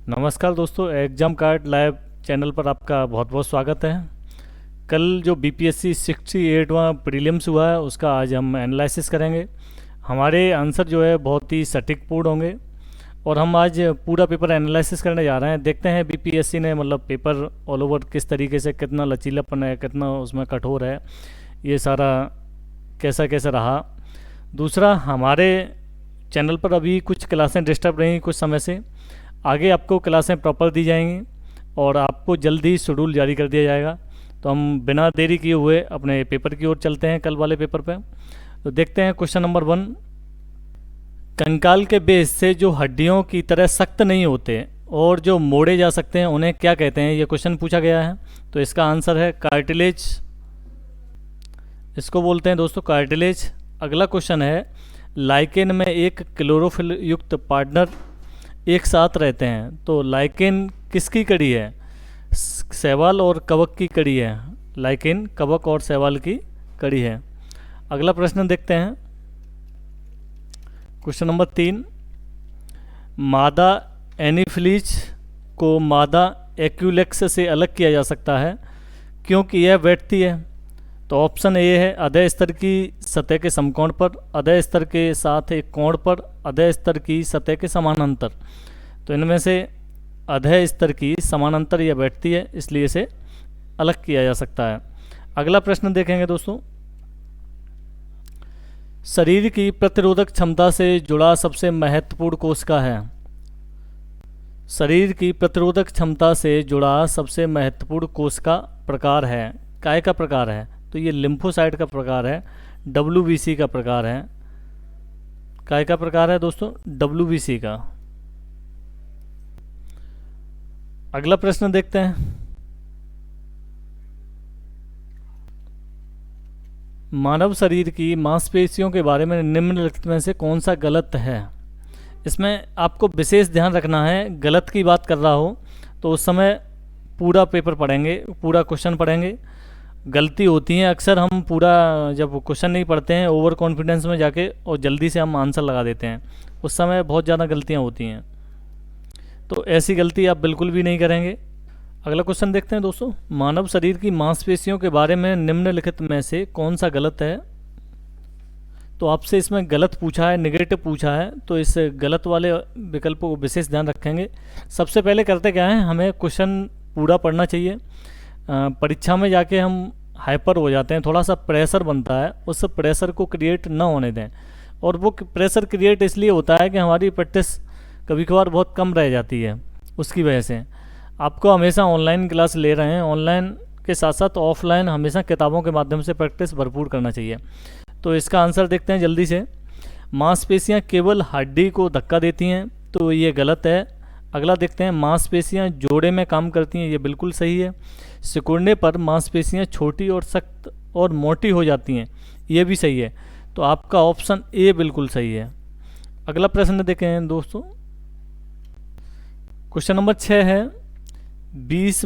नमस्कार दोस्तों, exam card live channel पर आपका बहुत बहुत स्वागत है। कल जो बीपीएससी 68वां प्रीलिम्स हुआ है उसका आज हम एनालिसिस करेंगे। हमारे आंसर जो है बहुत ही सटीकपूर्ण होंगे और हम आज पूरा पेपर एनालिसिस करने जा रहे हैं। देखते हैं बीपीएससी ने मतलब पेपर ऑल ओवर किस तरीके से, कितना लचीलापन है, कितना उसमें कठोर है, ये सारा कैसा कैसा रहा। दूसरा, हमारे चैनल पर अभी कुछ क्लासें डिस्टर्ब रही कुछ समय से, आगे आपको क्लासें प्रॉपर दी जाएंगी और आपको जल्दी शेड्यूल जारी कर दिया जाएगा। तो हम बिना देरी किए हुए अपने पेपर की ओर चलते हैं, कल वाले पेपर पे। तो देखते हैं क्वेश्चन नंबर 1। कंकाल के बेस से जो हड्डियों की तरह सख्त नहीं होते और जो मोड़े जा सकते हैं उन्हें क्या कहते हैं, ये क्वेश्चन पूछा गया है। तो इसका आंसर है कार्टिलेज, इसको बोलते हैं दोस्तों कार्टिलेज। अगला क्वेश्चन है, लाइकेन में एक क्लोरोफिल युक्त पार्टनर एक साथ रहते हैं। तो लाइकेन किसकी कड़ी है? शैवाल और कवक की कड़ी है। लाइकेन कवक और शैवाल की कड़ी है। अगला प्रश्न देखते हैं, क्वेश्चन नंबर 3। मादा एनीफिलीज को मादा एक्यूलेक्स से अलग किया जा सकता है क्योंकि यह बैठती है। तो ऑप्शन ए है अधः स्तर की सतह के समकोण पर, अधः स्तर के साथ एक कोण पर, अधः स्तर की सतह के समानांतर। तो इनमें से अधः स्तर की समानांतर यह बैठती है, इसलिए इसे अलग किया जा सकता है। अगला प्रश्न देखेंगे दोस्तों, शरीर की प्रतिरोधक क्षमता से जुड़ा सबसे महत्वपूर्ण कोशिका है। शरीर की प्रतिरोधक क्षमता से जुड़ा सबसे महत्वपूर्ण कोशिका प्रकार है, काय का प्रकार है? तो ये लिम्फोसाइट का प्रकार है, डब्ल्यूबीसी का प्रकार है। काय का प्रकार है दोस्तों? डब्ल्यूबीसी का। अगला प्रश्न देखते हैं, मानव शरीर की मांसपेशियों के बारे में निम्नलिखित में से कौन सा गलत है? इसमें आपको विशेष ध्यान रखना है, गलत की बात कर रहा हो तो उस समय पूरा पेपर पढ़ेंगे, पूरा क्वेश्चन पढ़ेंगे। गलती होती है अक्सर, हम पूरा जब क्वेश्चन नहीं पढ़ते हैं ओवर कॉन्फिडेंस में जाके और जल्दी से हम आंसर लगा देते हैं, उस समय बहुत ज़्यादा गलतियाँ होती हैं। तो ऐसी गलती आप बिल्कुल भी नहीं करेंगे। अगला क्वेश्चन देखते हैं दोस्तों, मानव शरीर की मांसपेशियों के बारे में निम्नलिखित में से कौन सा गलत है? तो आपसे इसमें गलत पूछा है, नेगेटिव पूछा है, तो इस गलत वाले विकल्प को विशेष ध्यान रखेंगे। सबसे पहले करते क्या है, हमें क्वेश्चन पूरा पढ़ना चाहिए। परीक्षा में जाके हम हाइपर हो जाते हैं, थोड़ा सा प्रेशर बनता है, उस प्रेशर को क्रिएट ना होने दें। और वो प्रेशर क्रिएट इसलिए होता है कि हमारी प्रैक्टिस कभी कभार बहुत कम रह जाती है, उसकी वजह से। आपको हमेशा ऑनलाइन क्लास ले रहे हैं, ऑनलाइन के साथ साथ ऑफलाइन हमेशा किताबों के माध्यम से प्रैक्टिस भरपूर करना चाहिए। तो इसका आंसर देखते हैं जल्दी से, मांसपेशियां केवल हड्डी को धक्का देती हैं, तो ये गलत है। अगला देखते हैं, मांसपेशियां जोड़े में काम करती हैं, ये बिल्कुल सही है। सिकुड़ने पर मांसपेशियां छोटी और सख्त और मोटी हो जाती हैं, ये भी सही है। तो आपका ऑप्शन ए बिल्कुल सही है। अगला प्रश्न देखें दोस्तों, क्वेश्चन नंबर 6 है, 20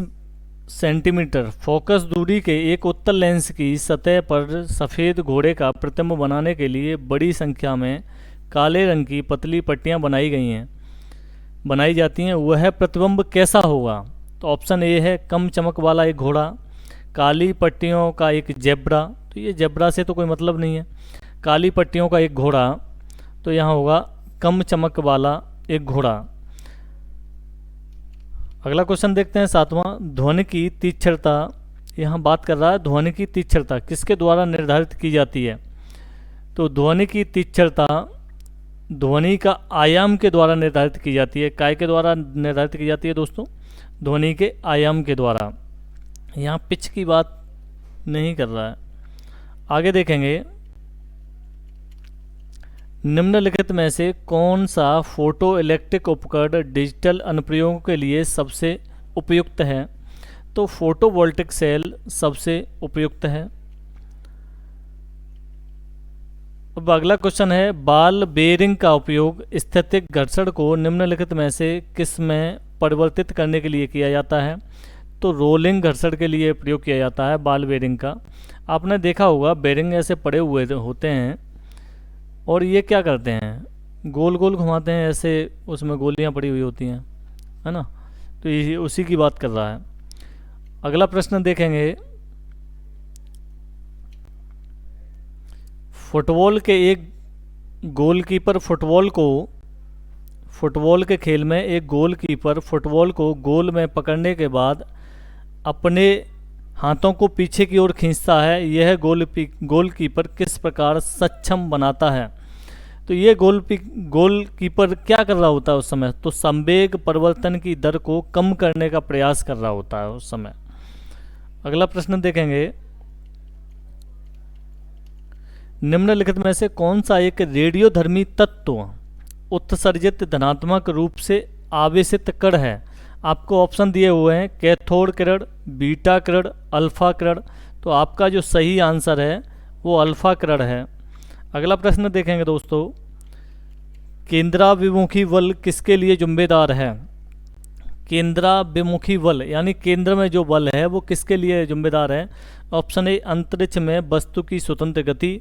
सेंटीमीटर फोकस दूरी के एक उत्तल लेंस की सतह पर सफ़ेद घोड़े का प्रतिबिंब बनाने के लिए बड़ी संख्या में काले रंग की पतली पट्टियां बनाई जाती हैं, वह प्रतिबिंब कैसा होगा? तो ऑप्शन ए है कम चमक वाला एक घोड़ा, काली पट्टियों का एक जेब्रा। तो ये जेब्रा से तो कोई मतलब नहीं है, काली पट्टियों का एक घोड़ा, तो यहाँ होगा कम चमक वाला एक घोड़ा। अगला क्वेश्चन देखते हैं 7वां, ध्वनि की तीक्ष्णता। यहाँ बात कर रहा है ध्वनि की तीक्ष्णता किसके द्वारा निर्धारित की जाती है? तो ध्वनि की तीक्ष्णता ध्वनि का आयाम के द्वारा निर्धारित की जाती है। काय के द्वारा निर्धारित की जाती है दोस्तों? ध्वनि के आयाम के द्वारा। यहाँ पिच की बात नहीं कर रहा है। आगे देखेंगे, निम्नलिखित में से कौन सा फोटो इलेक्ट्रिक उपकरण डिजिटल अनुप्रयोगों के लिए सबसे उपयुक्त है? तो फोटोवोल्टिक सेल सबसे उपयुक्त है। अब अगला क्वेश्चन है, बाल बेयरिंग का उपयोग स्थैतिक घर्षण को निम्नलिखित में से किस में परिवर्तित करने के लिए किया जाता है? तो रोलिंग घर्षण के लिए प्रयोग किया जाता है बाल बेयरिंग का। आपने देखा होगा बेयरिंग ऐसे पड़े हुए होते हैं और ये क्या करते हैं, गोल गोल घुमाते हैं, ऐसे उसमें गोलियां पड़ी हुई होती हैं, है ना। तो ये उसी की बात कर रहा है। अगला प्रश्न देखेंगे, फुटबॉल के एक गोलकीपर फुटबॉल के खेल में एक गोलकीपर फुटबॉल को गोल में पकड़ने के बाद अपने हाथों को पीछे की ओर खींचता है, यह गोलकीपर किस प्रकार सक्षम बनाता है। तो ये गोलकीपर क्या कर रहा होता है उस समय, तो संवेग परिवर्तन की दर को कम करने का प्रयास कर रहा होता है उस समय। अगला प्रश्न देखेंगे, निम्नलिखित में से कौन सा एक रेडियोधर्मी तत्व उत्सर्जित धनात्मक रूप से आवेशित कण है। आपको ऑप्शन दिए हुए हैं कैथोड किरण, बीटा किरण, अल्फा किरण। तो आपका जो सही आंसर है वो अल्फा किरण है। अगला प्रश्न देखेंगे दोस्तों, केंद्राभिमुखी बल किसके लिए जिम्मेदार है। केंद्राभिमुखी बल यानी केंद्र में जो बल है वो किसके लिए जिम्मेदार है। ऑप्शन ए, अंतरिक्ष में वस्तु की स्वतंत्र गति,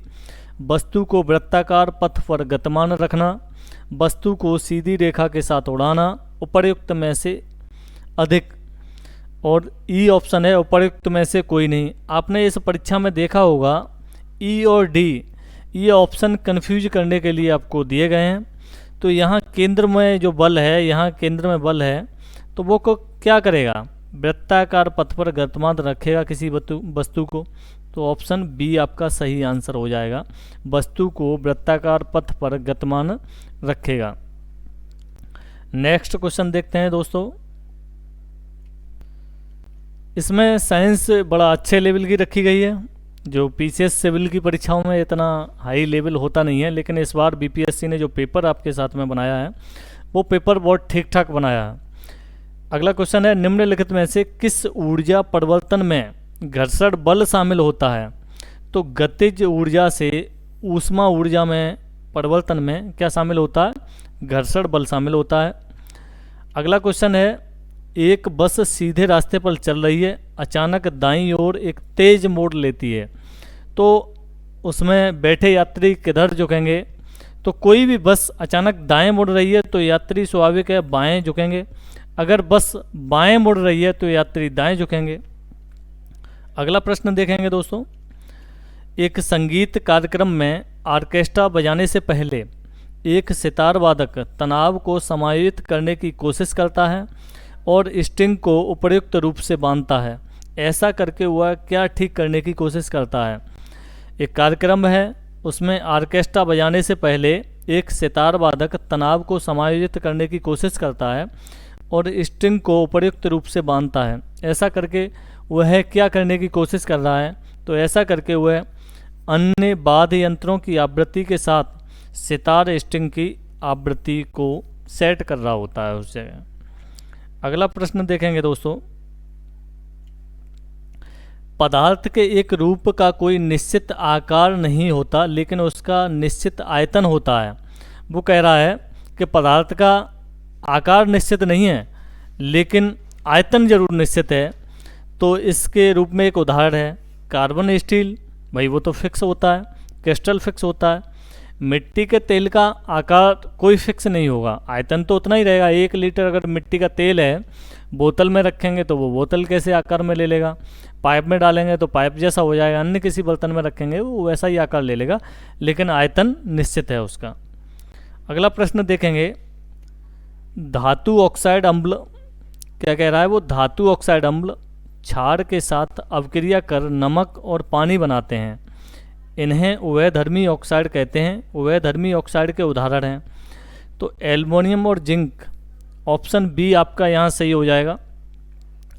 वस्तु को वृत्ताकार पथ पर गतिमान रखना, वस्तु को सीधी रेखा के साथ उड़ाना, उपर्युक्त में से अधिक। और ई ऑप्शन है उपर्युक्त में से कोई नहीं। आपने इस परीक्षा में देखा होगा ई और डी ये ऑप्शन कन्फ्यूज करने के लिए आपको दिए गए हैं। तो यहाँ केंद्र में जो बल है, यहाँ केंद्र में बल है तो वो को क्या करेगा, वृत्ताकार पथ पर गतिमान रखेगा किसी वस्तु को। तो ऑप्शन बी आपका सही आंसर हो जाएगा, वस्तु को वृत्ताकार पथ पर गतिमान रखेगा। नेक्स्ट क्वेश्चन देखते हैं दोस्तों, इसमें साइंस बड़ा अच्छे लेवल की रखी गई है। जो पीसीएस सिविल की परीक्षाओं में इतना हाई लेवल होता नहीं है, लेकिन इस बार बीपीएससी ने जो पेपर आपके साथ में बनाया है वो पेपर बहुत ठीक ठाक बनाया है। अगला क्वेश्चन है, निम्नलिखित में से किस ऊर्जा परिवर्तन में घर्षण बल शामिल होता है। तो गतिज ऊर्जा से ऊष्मा ऊर्जा में परिवर्तन में क्या शामिल होता है, घर्षण बल शामिल होता है। अगला क्वेश्चन है, एक बस सीधे रास्ते पर चल रही है, अचानक दाईं ओर एक तेज मोड़ लेती है, तो उसमें बैठे यात्री किधर झुकेंगे। तो कोई भी बस अचानक दाएं मुड़ रही है तो यात्री स्वाभाविक है बाएं झुकेंगे, अगर बस बाएं मुड़ रही है तो यात्री दाएं झुकेंगे। अगला प्रश्न देखेंगे दोस्तों, एक संगीत कार्यक्रम में ऑर्केस्ट्रा बजाने से पहले एक सितार वादक तनाव को समायोजित करने की कोशिश करता है और स्ट्रिंग को उपयुक्त रूप से बांधता है। ऐसा करके वह क्या ठीक करने की कोशिश करता है। एक कार्यक्रम है, उसमें ऑर्केस्ट्रा बजाने से पहले एक सितार वादक तनाव को समायोजित करने की कोशिश करता है और स्ट्रिंग को उपयुक्त रूप से बांधता है। ऐसा करके वह क्या करने की कोशिश कर रहा है, तो ऐसा करके वह अन्य वाद्य यंत्रों की आवृत्ति के साथ सितार स्ट्रिंग की आवृत्ति को सेट कर रहा होता है उस जगह। अगला प्रश्न देखेंगे दोस्तों, पदार्थ के एक रूप का कोई निश्चित आकार नहीं होता लेकिन उसका निश्चित आयतन होता है। वो कह रहा है कि पदार्थ का आकार निश्चित नहीं है लेकिन आयतन जरूर निश्चित है। तो इसके रूप में एक उदाहरण है कार्बन स्टील, भाई वो तो फिक्स होता है, क्रिस्टल फिक्स होता है। मिट्टी के तेल का आकार कोई फिक्स नहीं होगा, आयतन तो उतना ही रहेगा। 1 लीटर अगर मिट्टी का तेल है बोतल में रखेंगे तो वो बोतल कैसे आकार में ले लेगा, पाइप में डालेंगे तो पाइप जैसा हो जाएगा, अन्य किसी बर्तन में रखेंगे वो वैसा ही आकार ले लेगा, लेकिन आयतन निश्चित है उसका। अगला प्रश्न देखेंगे, धातु ऑक्साइड अम्ल क्या कह रहा है, वो धातु ऑक्साइड अम्ल क्षार के साथ अवक्रिया कर नमक और पानी बनाते हैं, इन्हें उभयधर्मी ऑक्साइड कहते हैं। उभयधर्मी ऑक्साइड के उदाहरण हैं तो एल्युमिनियम और जिंक, ऑप्शन बी आपका यहाँ सही हो जाएगा।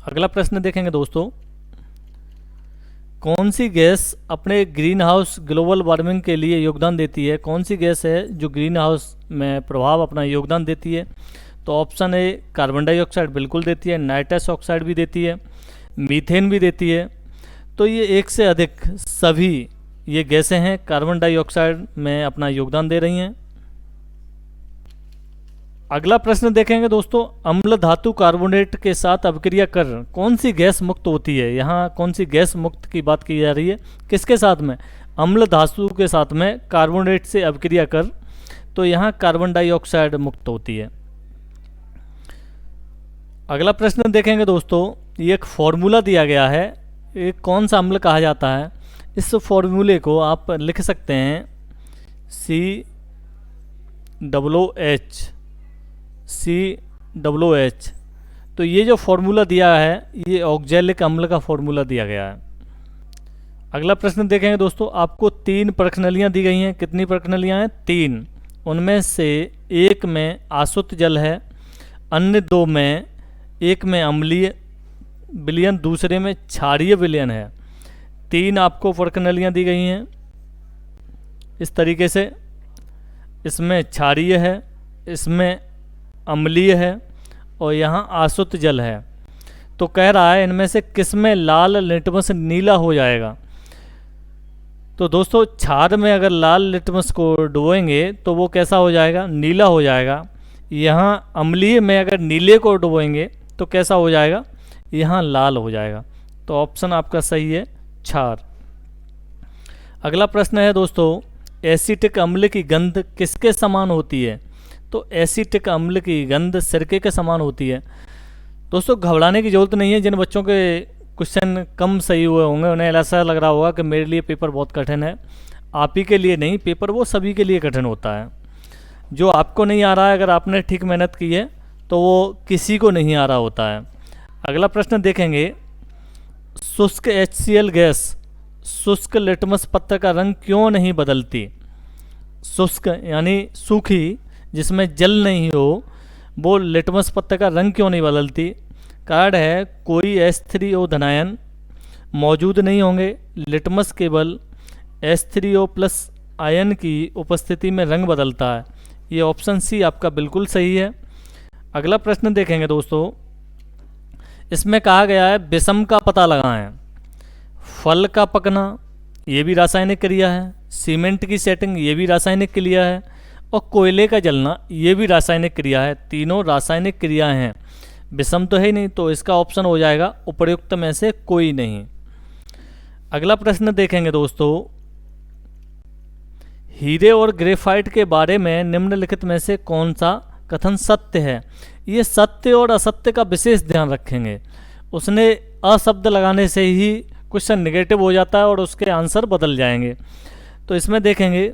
अगला प्रश्न देखेंगे दोस्तों, कौन सी गैस अपने ग्रीन हाउस ग्लोबल वार्मिंग के लिए योगदान देती है। कौन सी गैस है जो ग्रीन हाउस में प्रभाव अपना योगदान देती है। तो ऑप्शन ए कार्बन डाइऑक्साइड बिल्कुल देती है, नाइट्रस ऑक्साइड भी देती है, मीथेन भी देती है। तो ये एक से अधिक सभी ये गैसें हैं कार्बन डाइऑक्साइड में अपना योगदान दे रही हैं। अगला प्रश्न देखेंगे दोस्तों, अम्ल धातु कार्बोनेट के साथ अभिक्रिया कर कौन सी गैस मुक्त होती है। यहाँ कौन सी गैस मुक्त की बात की जा रही है, किसके साथ में, अम्ल धातु के साथ में कार्बोनेट से अभिक्रिया कर, तो यहाँ कार्बन डाइऑक्साइड मुक्त होती है। अगला प्रश्न देखेंगे दोस्तों, ये एक फॉर्मूला दिया गया है, ये कौन सा अम्ल कहा जाता है। इस फॉर्मूले को आप लिख सकते हैं COOH। तो ये जो फॉर्मूला दिया है ये ऑक्जेलिक अम्ल का फॉर्मूला दिया गया है। अगला प्रश्न देखेंगे दोस्तों, आपको 3 प्रश्नलियाँ दी गई हैं। कितनी प्रश्नलियाँ हैं? 3। उनमें से एक में आसुत जल है, अन्य 2 में, एक में अम्लीय विलयन, दूसरे में क्षारीय विलयन है। 3 आपको प्रश्नलियाँ दी गई हैं इस तरीके से, इसमें क्षारीय है, इसमें अम्लीय है और यहाँ आसुत जल है। तो कह रहा है इनमें से किस में लाल लिटमस नीला हो जाएगा। तो दोस्तों क्षार में अगर लाल लिटमस को डुबोएंगे तो वो कैसा हो जाएगा? नीला हो जाएगा। यहाँ अम्लीय में अगर नीले को डुबोएंगे तो कैसा हो जाएगा? यहाँ लाल हो जाएगा। तो ऑप्शन आपका सही है क्षार। अगला प्रश्न है दोस्तों, एसिटिक अम्ल की गंध किसके समान होती है? तो एसिटिक अम्ल की गंध सिरके के समान होती है। दोस्तों घबराने की ज़रूरत नहीं है। जिन बच्चों के क्वेश्चन कम सही हुए होंगे उन्हें ऐसा लग रहा होगा कि मेरे लिए पेपर बहुत कठिन है। आप ही के लिए नहीं, पेपर वो सभी के लिए कठिन होता है। जो आपको नहीं आ रहा है, अगर आपने ठीक मेहनत की है तो वो किसी को नहीं आ रहा होता है। अगला प्रश्न देखेंगे, शुष्क HCl गैस शुष्क लिटमस पत्र का रंग क्यों नहीं बदलती? शुष्क यानी सूखी, जिसमें जल नहीं हो, वो लिटमस पत्र का रंग क्यों नहीं बदलती? कारण है कोई H3O धनायन मौजूद नहीं होंगे। लिटमस केवल H3O+ आयन की उपस्थिति में रंग बदलता है। ये ऑप्शन सी आपका बिल्कुल सही है। अगला प्रश्न देखेंगे दोस्तों, इसमें कहा गया है विषम का पता लगाएं। फल का पकना ये भी रासायनिक क्रिया है, सीमेंट की सेटिंग ये भी रासायनिक क्रिया है और कोयले का जलना ये भी रासायनिक क्रिया है। तीनों रासायनिक क्रियाएं हैं, विषम तो है ही नहीं। तो इसका ऑप्शन हो जाएगा उपर्युक्त में से कोई नहीं। अगला प्रश्न देखेंगे दोस्तों, हीरे और ग्रेफाइट के बारे में निम्नलिखित में से कौन सा कथन सत्य है? ये सत्य और असत्य का विशेष ध्यान रखेंगे। उसने अशब्द लगाने से ही क्वेश्चन नेगेटिव हो जाता है और उसके आंसर बदल जाएंगे। तो इसमें देखेंगे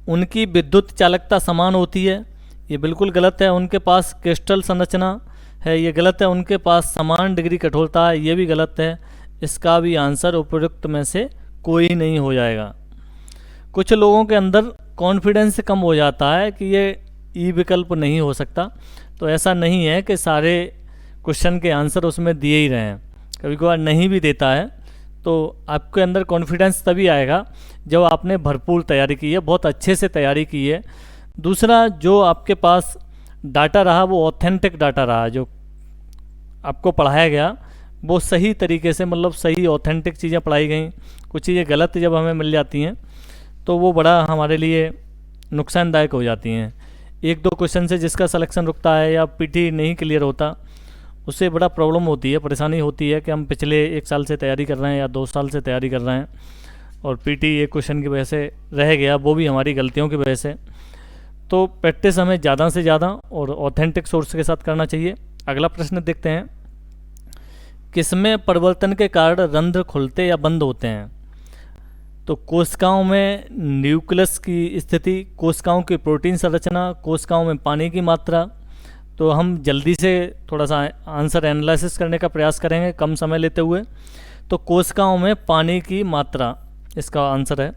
उनकी विद्युत चालकता समान होती है, ये बिल्कुल गलत है। उनके पास क्रिस्टल संरचना है, ये गलत है। उनके पास समान डिग्री कठोरता है, ये भी गलत है। इसका भी आंसर उपयुक्त में से कोई नहीं हो जाएगा। कुछ लोगों के अंदर कॉन्फिडेंस कम हो जाता है कि ये ई विकल्प नहीं हो सकता। तो ऐसा नहीं है कि सारे क्वेश्चन के आंसर उसमें दिए ही रहे हैं, कभी कभार नहीं भी देता है। तो आपके अंदर कॉन्फिडेंस तभी आएगा जब आपने भरपूर तैयारी की है, बहुत अच्छे से तैयारी की है। दूसरा, जो आपके पास डाटा रहा वो ऑथेंटिक डाटा रहा, जो आपको पढ़ाया गया वो सही तरीके से, मतलब सही ऑथेंटिक चीज़ें पढ़ाई गई। कुछ चीज़ें गलत जब हमें मिल जाती हैं तो वो बड़ा हमारे लिए नुकसानदायक हो जाती हैं। 1-2 क्वेश्चन से जिसका सिलेक्शन रुकता है या पीटी नहीं क्लियर होता, उससे बड़ा प्रॉब्लम होती है, परेशानी होती है कि हम पिछले 1 साल से तैयारी कर रहे हैं या 2 साल से तैयारी कर रहे हैं और पीटी एक क्वेश्चन की वजह से रह गया, वो भी हमारी गलतियों की वजह से। तो प्रैक्टिस हमें ज़्यादा से ज़्यादा और ऑथेंटिक सोर्स के साथ करना चाहिए। अगला प्रश्न देखते हैं, किसमें परिवर्तन के कारण रंध्र खुलते या बंद होते हैं? तो कोशिकाओं में न्यूक्लियस की स्थिति, कोशिकाओं की प्रोटीन संरचना, कोशिकाओं में पानी की मात्रा। तो हम जल्दी से थोड़ा सा आंसर एनालिसिस करने का प्रयास करेंगे कम समय लेते हुए। तो कोशिकाओं में पानी की मात्रा इसका आंसर है।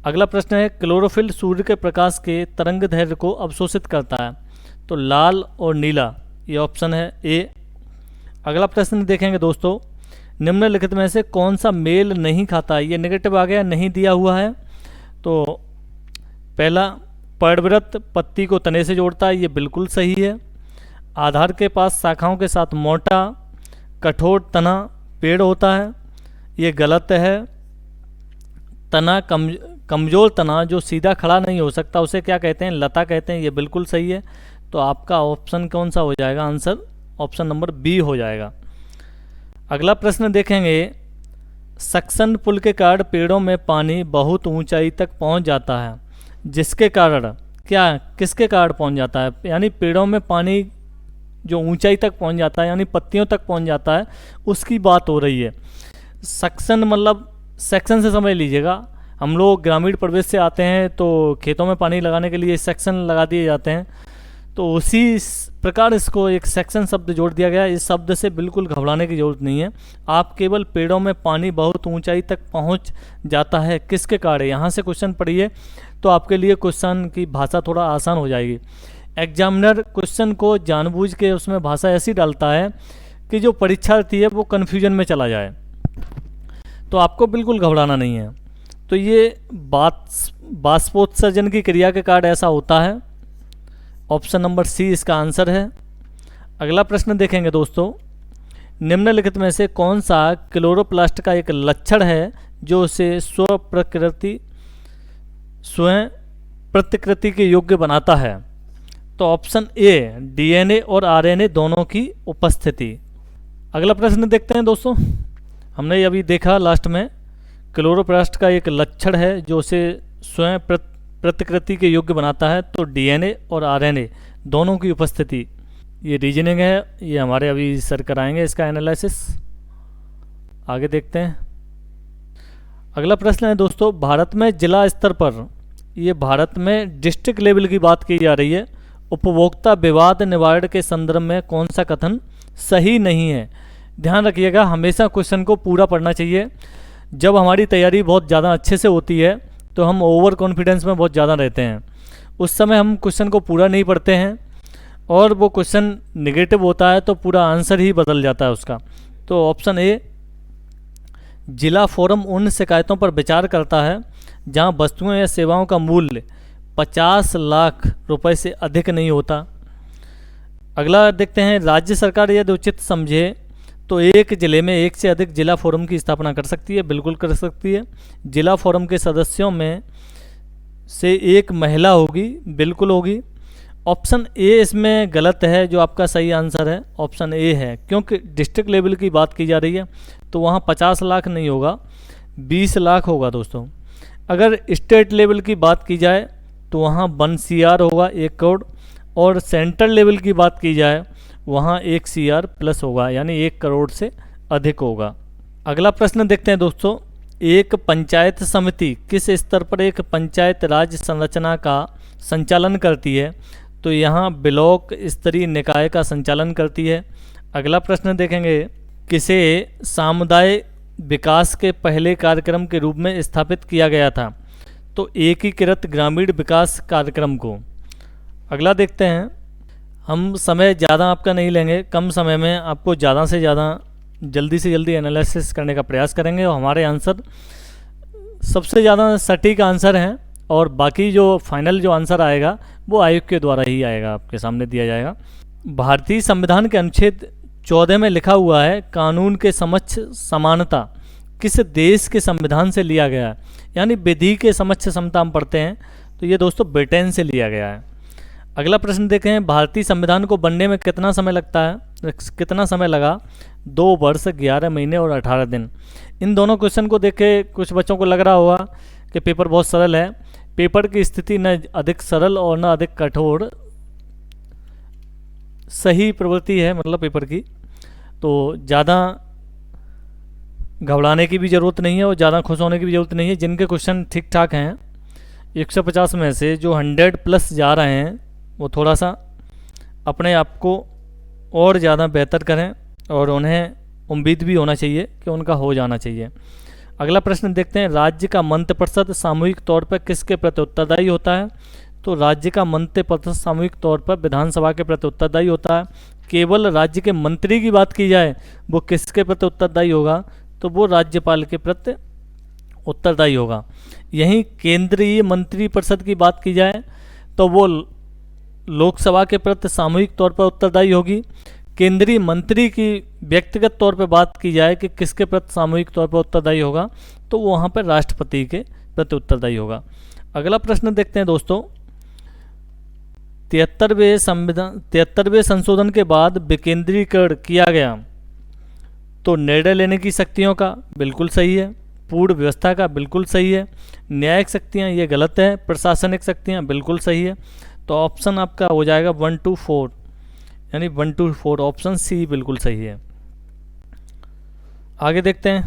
अगला प्रश्न है, क्लोरोफिल सूर्य के प्रकाश के तरंग दैर्घ्य को अवशोषित करता है। तो लाल और नीला, ये ऑप्शन है ए। अगला प्रश्न देखेंगे दोस्तों, निम्नलिखित में से कौन सा मेल नहीं खाता? ये नेगेटिव आ गया, नहीं दिया हुआ है। तो पहला, पर्णवृत्त पत्ती को तने से जोड़ता है, ये बिल्कुल सही है। आधार के पास शाखाओं के साथ मोटा कठोर तना पेड़ होता है, ये गलत है। तना कमजोर तना जो सीधा खड़ा नहीं हो सकता उसे क्या कहते हैं? लता कहते हैं, ये बिल्कुल सही है। तो आपका ऑप्शन कौन सा हो जाएगा? आंसर ऑप्शन नंबर बी हो जाएगा। अगला प्रश्न देखेंगे, सक्शन पुल के कारण पेड़ों में पानी बहुत ऊंचाई तक पहुंच जाता है, जिसके कारण क्या, किसके कारण पहुंच जाता है? यानी पेड़ों में पानी जो ऊंचाई तक पहुंच जाता है यानी पत्तियों तक पहुंच जाता है, उसकी बात हो रही है। सक्शन मतलब सेक्शन से समझ लीजिएगा। हम लोग ग्रामीण परिवेश से आते हैं तो खेतों में पानी लगाने के लिए सेक्शन लगा दिए जाते हैं, तो उसी प्रकार इसको एक सेक्शन शब्द जोड़ दिया गया है। इस शब्द से बिल्कुल घबराने की ज़रूरत नहीं है। आप केवल पेड़ों में पानी बहुत ऊंचाई तक पहुंच जाता है किसके कारण, यहाँ से क्वेश्चन पढ़िए तो आपके लिए क्वेश्चन की भाषा थोड़ा आसान हो जाएगी। एग्जामिनर क्वेश्चन को जानबूझ के उसमें भाषा ऐसी डालता है कि जो परीक्षार्थी है वो कन्फ्यूजन में चला जाए, तो आपको बिल्कुल घबराना नहीं है। तो ये बाष्पोत्सर्जन की क्रिया के कारण ऐसा होता है। ऑप्शन नंबर सी इसका आंसर है। अगला प्रश्न देखेंगे दोस्तों, निम्नलिखित में से कौन सा क्लोरोप्लास्ट का एक लक्षण है जो उसे स्वयं प्रतिकृति के योग्य बनाता है। तो ऑप्शन ए डीएनए और आरएनए दोनों की उपस्थिति। अगला प्रश्न देखते हैं दोस्तों, हमने अभी देखा लास्ट में क्लोरोप्लास्ट का एक लक्षण है जो उसे स्वयं प्रतिकृति के योग्य बनाता है, तो डीएनए और आरएनए दोनों की उपस्थिति। ये रीजनिंग है, ये हमारे अभी सर कराएंगे इसका एनालिसिस। आगे देखते हैं। अगला प्रश्न है दोस्तों, भारत में जिला स्तर पर, ये भारत में डिस्ट्रिक्ट लेवल की बात की जा रही है, उपभोक्ता विवाद निवारण के संदर्भ में कौन सा कथन सही नहीं है। ध्यान रखिएगा, हमेशा क्वेश्चन को पूरा पढ़ना चाहिए। जब हमारी तैयारी बहुत ज़्यादा अच्छे से होती है तो हम ओवर कॉन्फिडेंस में बहुत ज़्यादा रहते हैं, उस समय हम क्वेश्चन को पूरा नहीं पढ़ते हैं और वो क्वेश्चन नेगेटिव होता है तो पूरा आंसर ही बदल जाता है उसका। तो ऑप्शन ए, जिला फोरम उन शिकायतों पर विचार करता है जहां वस्तुओं या सेवाओं का मूल्य 50 लाख रुपए से अधिक नहीं होता। अगला देखते हैं, राज्य सरकार यदि उचित समझे तो एक जिले में एक से अधिक जिला फोरम की स्थापना कर सकती है। बिल्कुल कर सकती है। जिला फोरम के सदस्यों में से एक महिला होगी। बिल्कुल होगी। ऑप्शन ए इसमें गलत है, जो आपका सही आंसर है ऑप्शन ए है, क्योंकि डिस्ट्रिक्ट लेवल की बात की जा रही है तो वहाँ 50 लाख नहीं होगा, 20 लाख होगा दोस्तों। अगर स्टेट लेवल की बात की जाए तो वहाँ 1 CR होगा, 1 करोड़, और सेंट्रल लेवल की बात की जाए वहाँ 1 CR प्लस होगा, यानी 1 करोड़ से अधिक होगा। अगला प्रश्न देखते हैं दोस्तों, एक पंचायत समिति किस स्तर पर एक पंचायत राज संरचना का संचालन करती है। तो यहाँ ब्लॉक स्तरीय निकाय का संचालन करती है। अगला प्रश्न देखेंगे, किसे सामुदायिक विकास के पहले कार्यक्रम के रूप में स्थापित किया गया था। तो एकीकृत ग्रामीण विकास कार्यक्रम को। अगला देखते हैं, हम समय ज़्यादा आपका नहीं लेंगे, कम समय में आपको ज़्यादा से ज़्यादा जल्दी से जल्दी एनालिसिस करने का प्रयास करेंगे और हमारे आंसर सबसे ज़्यादा सटीक आंसर हैं और बाकी जो फाइनल जो आंसर आएगा वो आयोग के द्वारा ही आएगा, आपके सामने दिया जाएगा। भारतीय संविधान के अनुच्छेद 14 में लिखा हुआ है, कानून के समक्ष समानता किस देश के संविधान से लिया गया है। यानी विधि के समक्ष समता हम पढ़ते हैं तो ये दोस्तों ब्रिटेन से लिया गया है। अगला प्रश्न देखें, भारतीय संविधान को बनने में कितना समय लगता है, कितना समय लगा। 2 वर्ष 11 महीने और 18 दिन। इन दोनों क्वेश्चन को देख के कुछ बच्चों को लग रहा होगा कि पेपर बहुत सरल है। पेपर की स्थिति न अधिक सरल और न अधिक कठोर, सही प्रवृत्ति है मतलब पेपर की, तो ज़्यादा घबराने की भी ज़रूरत नहीं है और ज़्यादा खुश होने की भी ज़रूरत नहीं है। जिनके क्वेश्चन ठीक ठाक हैं 150 में से जो 100 प्लस जा रहे हैं वो थोड़ा सा अपने आप को और ज़्यादा बेहतर करें और उन्हें उम्मीद भी होना चाहिए कि उनका हो जाना चाहिए। अगला प्रश्न देखते हैं, राज्य का मंत्रिपरिषद सामूहिक तौर पर किसके प्रति उत्तरदायी होता है। तो राज्य का मंत्रिपरिषद सामूहिक तौर पर विधानसभा के प्रति उत्तरदायी होता है। केवल राज्य के मंत्री की बात की जाए वो किसके प्रति उत्तरदायी होगा, तो वो राज्यपाल के प्रति उत्तरदायी होगा। यहीं केंद्रीय मंत्रिपरिषद की बात की जाए तो वो लोकसभा के प्रति सामूहिक तौर पर उत्तरदायी होगी। केंद्रीय मंत्री की व्यक्तिगत तौर पर बात की जाए कि किसके प्रति सामूहिक तौर पर उत्तरदायी होगा, तो वो वहाँ पर राष्ट्रपति के प्रति उत्तरदायी होगा। अगला प्रश्न देखते हैं दोस्तों, 73वें संशोधन के बाद विकेंद्रीकरण किया गया। तो निर्णय लेने की शक्तियों का बिल्कुल सही है, पूर्ण व्यवस्था का बिल्कुल सही है, न्यायिक शक्तियाँ ये गलत है, प्रशासनिक शक्तियाँ बिल्कुल सही है। तो ऑप्शन आपका हो जाएगा 1 to 4, यानी 1 to 4 ऑप्शन सी बिल्कुल सही है। आगे देखते हैं,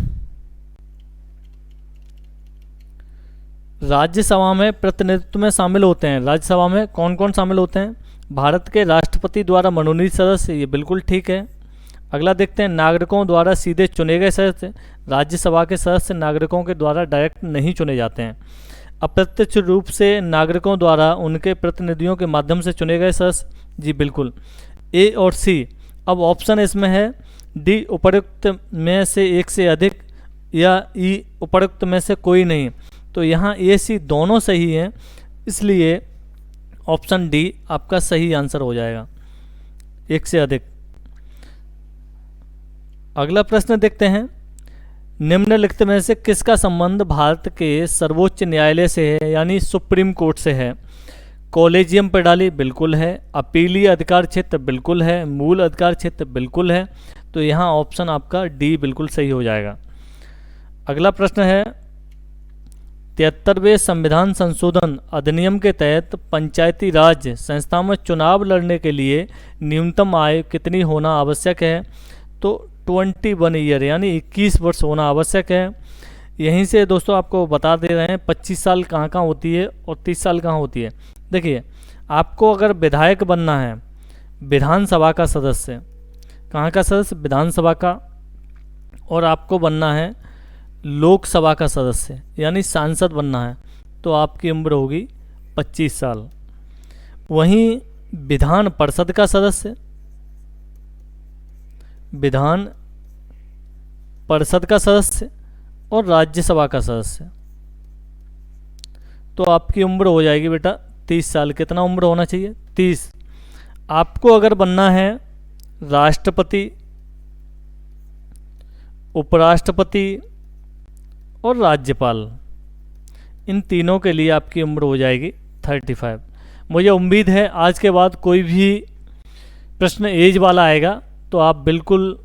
राज्यसभा में प्रतिनिधित्व में शामिल होते हैं, राज्यसभा में कौन कौन शामिल होते हैं? भारत के राष्ट्रपति द्वारा मनोनीत सदस्य, ये बिल्कुल ठीक है। अगला देखते हैं, नागरिकों द्वारा सीधे चुने गए सदस्य, राज्यसभा के सदस्य नागरिकों के द्वारा डायरेक्ट नहीं चुने जाते हैं। अप्रत्यक्ष रूप से नागरिकों द्वारा उनके प्रतिनिधियों के माध्यम से चुने गए सदस्य, जी बिल्कुल, ए और सी। अब ऑप्शन इसमें है डी, उपर्युक्त में से एक से अधिक, या ई, उपर्युक्त में से कोई नहीं। तो यहाँ ए सी दोनों सही हैं, इसलिए ऑप्शन डी आपका सही आंसर हो जाएगा, एक से अधिक। अगला प्रश्न देखते हैं, निम्नलिखित में से किसका संबंध भारत के सर्वोच्च न्यायालय से है, यानी सुप्रीम कोर्ट से है? कॉलेजियम प्रणाली बिल्कुल है, अपीलीय अधिकार क्षेत्र बिल्कुल है, मूल अधिकार क्षेत्र बिल्कुल है। तो यहाँ ऑप्शन आपका डी बिल्कुल सही हो जाएगा। अगला प्रश्न है, 73वें संविधान संशोधन अधिनियम के तहत पंचायती राज संस्थाओं में चुनाव लड़ने के लिए न्यूनतम आयु कितनी होना आवश्यक है? तो 21 ईयर, यानी 21 वर्ष होना आवश्यक है। यहीं से दोस्तों आपको बता दे रहे हैं 25 साल कहाँ कहाँ होती है और 30 साल कहाँ होती है। देखिए, आपको अगर विधायक बनना है, विधानसभा का सदस्य, कहाँ का सदस्य? विधानसभा का, और आपको बनना है लोकसभा का सदस्य, यानी सांसद बनना है, तो आपकी उम्र होगी 25 साल। वहीं विधान परिषद का सदस्य, विधान परिषद का सदस्य और राज्यसभा का सदस्य, तो आपकी उम्र हो जाएगी बेटा 30 साल। कितना उम्र होना चाहिए? 30। आपको अगर बनना है राष्ट्रपति, उपराष्ट्रपति और राज्यपाल, इन तीनों के लिए आपकी उम्र हो जाएगी 35। मुझे उम्मीद है आज के बाद कोई भी प्रश्न एज वाला आएगा तो आप बिल्कुल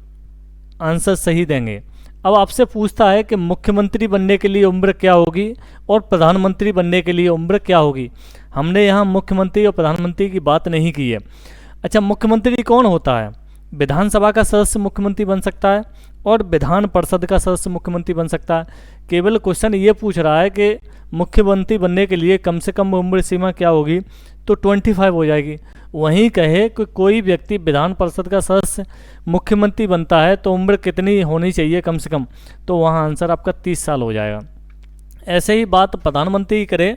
आंसर सही देंगे। अब आपसे पूछता है कि मुख्यमंत्री बनने के लिए उम्र क्या होगी और प्रधानमंत्री बनने के लिए उम्र क्या होगी। हमने यहाँ मुख्यमंत्री और प्रधानमंत्री की बात नहीं की है। अच्छा, मुख्यमंत्री कौन होता है? विधानसभा का सदस्य मुख्यमंत्री बन सकता है और विधान परिषद का सदस्य मुख्यमंत्री बन सकता है। केवल क्वेश्चन ये पूछ रहा है कि मुख्यमंत्री बनने के लिए कम से कम उम्र सीमा क्या होगी, तो 25 हो जाएगी। वहीं कहे कि कोई व्यक्ति विधान परिषद का सदस्य मुख्यमंत्री बनता है तो उम्र कितनी होनी चाहिए कम से कम, तो वहाँ आंसर आपका 30 साल हो जाएगा। ऐसे ही बात प्रधानमंत्री की करें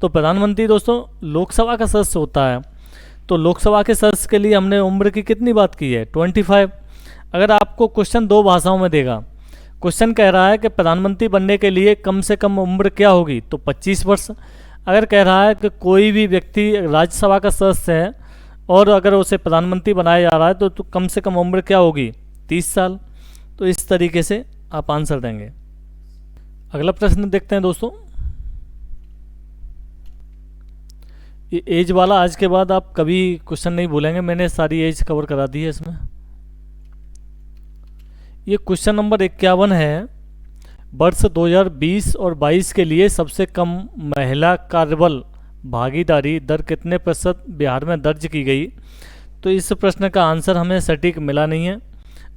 तो प्रधानमंत्री दोस्तों लोकसभा का सदस्य होता है, तो लोकसभा के सदस्य के लिए हमने उम्र की कितनी बात की है? 25। अगर आपको क्वेश्चन दो भाषाओं में देगा, क्वेश्चन कह रहा है कि प्रधानमंत्री बनने के लिए कम से कम उम्र क्या होगी, तो 25 वर्ष। अगर कह रहा है कि कोई भी व्यक्ति राज्यसभा का सदस्य है और अगर उसे प्रधानमंत्री बनाया जा रहा है तो कम से कम उम्र क्या होगी? 30 साल। तो इस तरीके से आप आंसर देंगे। अगला प्रश्न देखते हैं दोस्तों, ये एज वाला आज के बाद आप कभी क्वेश्चन नहीं भूलेंगे, मैंने सारी एज कवर करा दी है इसमें। ये क्वेश्चन नंबर 51 है, वर्ष 2020 और 22 के लिए सबसे कम महिला कार्यबल भागीदारी दर कितने प्रतिशत बिहार में दर्ज की गई? तो इस प्रश्न का आंसर हमें सटीक मिला नहीं है।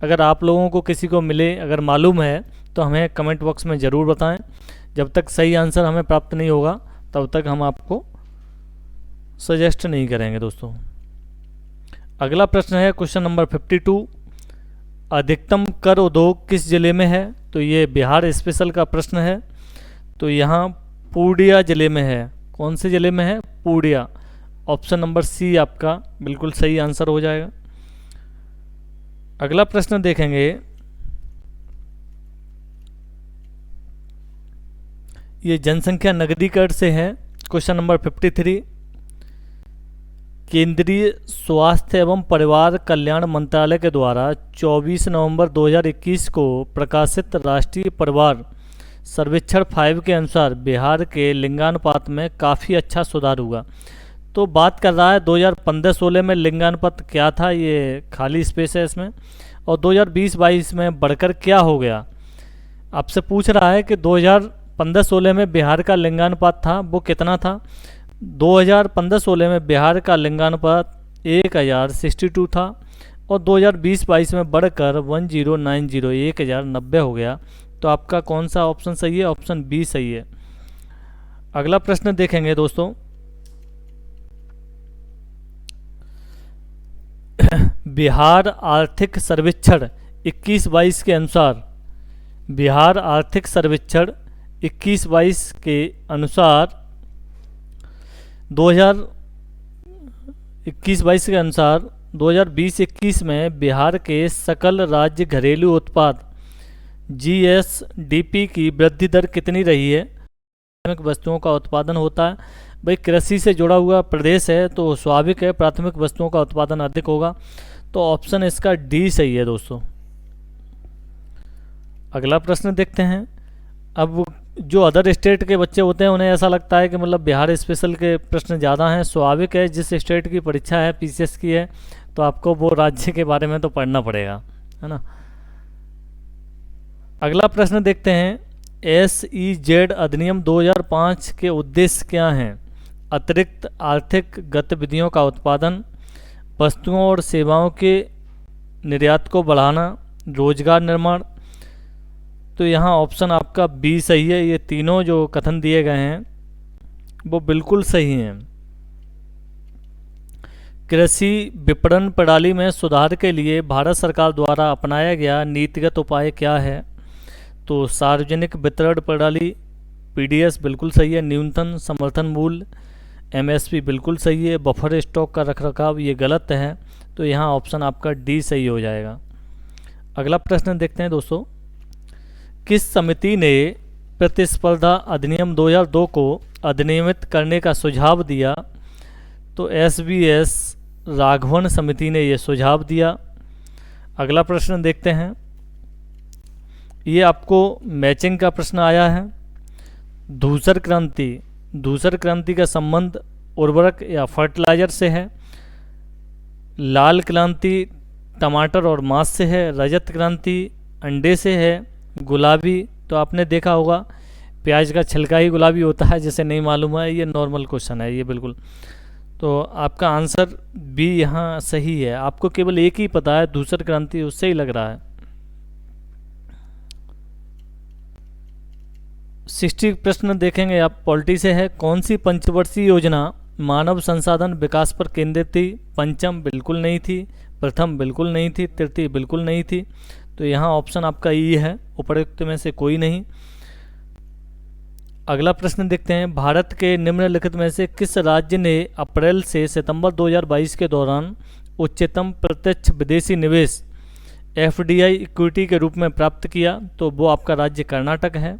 अगर आप लोगों को किसी को मिले, अगर मालूम है तो हमें कमेंट बॉक्स में ज़रूर बताएं। जब तक सही आंसर हमें प्राप्त नहीं होगा तब तक हम आपको सजेस्ट नहीं करेंगे दोस्तों। अगला प्रश्न है क्वेश्चन नंबर 52, अधिकतम कर उद्योग किस जिले में है? तो ये बिहार स्पेशल का प्रश्न है, तो यहाँ पूर्णिया जिले में है। कौन से जिले में है? पूर्णिया। ऑप्शन नंबर सी आपका बिल्कुल सही आंसर हो जाएगा। अगला प्रश्न देखेंगे, ये जनसंख्या नगरीकरण से है। क्वेश्चन नंबर 53, केंद्रीय स्वास्थ्य एवं परिवार कल्याण मंत्रालय के द्वारा 24 नवंबर 2021 को प्रकाशित राष्ट्रीय परिवार सर्वेक्षण 5 के अनुसार बिहार के लिंगानुपात में काफ़ी अच्छा सुधार हुआ। तो बात कर रहा है 2015-16 में लिंगानुपात क्या था, ये खाली स्पेस है इसमें, और 2020-22 में बढ़कर क्या हो गया। आपसे पूछ रहा है कि 2015-16 में बिहार का लिंगानुपात था वो कितना था। 2015-16 में बिहार का लिंगानुपात 1062 था और 2020-22 में बढ़कर 1090 हो गया। तो आपका कौन सा ऑप्शन सही है? ऑप्शन बी सही है। अगला प्रश्न देखेंगे दोस्तों, बिहार आर्थिक सर्वेक्षण 21-22 के अनुसार, बिहार आर्थिक सर्वेक्षण 21-22 के अनुसार 2021-22 के अनुसार 2020-21 में बिहार के सकल राज्य घरेलू उत्पाद जीएसडीपी की वृद्धि दर कितनी रही है? प्राथमिक वस्तुओं का उत्पादन होता है, भाई कृषि से जुड़ा हुआ प्रदेश है तो स्वाभाविक है प्राथमिक वस्तुओं का उत्पादन अधिक होगा। तो ऑप्शन इसका डी सही है दोस्तों। अगला प्रश्न देखते हैं। अब जो अदर स्टेट के बच्चे होते हैं उन्हें ऐसा लगता है कि मतलब बिहार स्पेशल के प्रश्न ज़्यादा हैं। स्वाभाविक है, जिस स्टेट की परीक्षा है पीसीएस की है तो आपको वो राज्य के बारे में तो पढ़ना पड़ेगा, है ना। अगला प्रश्न देखते हैं। SEZ अधिनियम 2005 के उद्देश्य क्या हैं? अतिरिक्त आर्थिक गतिविधियों का उत्पादन, वस्तुओं और सेवाओं के निर्यात को बढ़ाना, रोजगार निर्माण। तो यहाँ ऑप्शन आपका बी सही है। ये तीनों जो कथन दिए गए हैं वो बिल्कुल सही हैं। कृषि विपणन प्रणाली में सुधार के लिए भारत सरकार द्वारा अपनाया गया नीतिगत उपाय क्या है? तो सार्वजनिक वितरण प्रणाली, पीडीएस बिल्कुल सही है। न्यूनतम समर्थन मूल्य, एमएसपी बिल्कुल सही है। बफर स्टॉक का रखरखाव ये गलत है। तो यहाँ ऑप्शन आपका डी सही हो जाएगा। अगला प्रश्न देखते हैं दोस्तों। किस समिति ने प्रतिस्पर्धा अधिनियम 2002 को अधिनियमित करने का सुझाव दिया? तो एसबीएस राघवन समिति ने यह सुझाव दिया। अगला प्रश्न देखते हैं। ये आपको मैचिंग का प्रश्न आया है। धूसर क्रांति, धूसर क्रांति का संबंध उर्वरक या फर्टिलाइजर से है। लाल क्रांति टमाटर और मांस से है। रजत क्रांति अंडे से है। गुलाबी तो आपने देखा होगा प्याज का छिलका ही गुलाबी होता है, जिसे नहीं मालूम है ये नॉर्मल क्वेश्चन है ये बिल्कुल। तो आपका आंसर बी यहाँ सही है। आपको केवल एक ही पता है धूसर क्रांति, उससे ही लग रहा है। 60 प्रश्न देखेंगे आप। पॉलिटी से है। कौन सी पंचवर्षीय योजना मानव संसाधन विकास पर केंद्रित थी? पंचम बिल्कुल नहीं थी, प्रथम बिल्कुल नहीं थी, तृतीय बिल्कुल नहीं थी। तो यहाँ ऑप्शन आपका ई है, उपरोक्त में से कोई नहीं। अगला प्रश्न देखते हैं। भारत के निम्नलिखित में से किस राज्य ने अप्रैल से सितंबर 2022 के दौरान उच्चतम प्रत्यक्ष विदेशी निवेश एफडीआई इक्विटी के रूप में प्राप्त किया? तो वो आपका राज्य कर्नाटक है।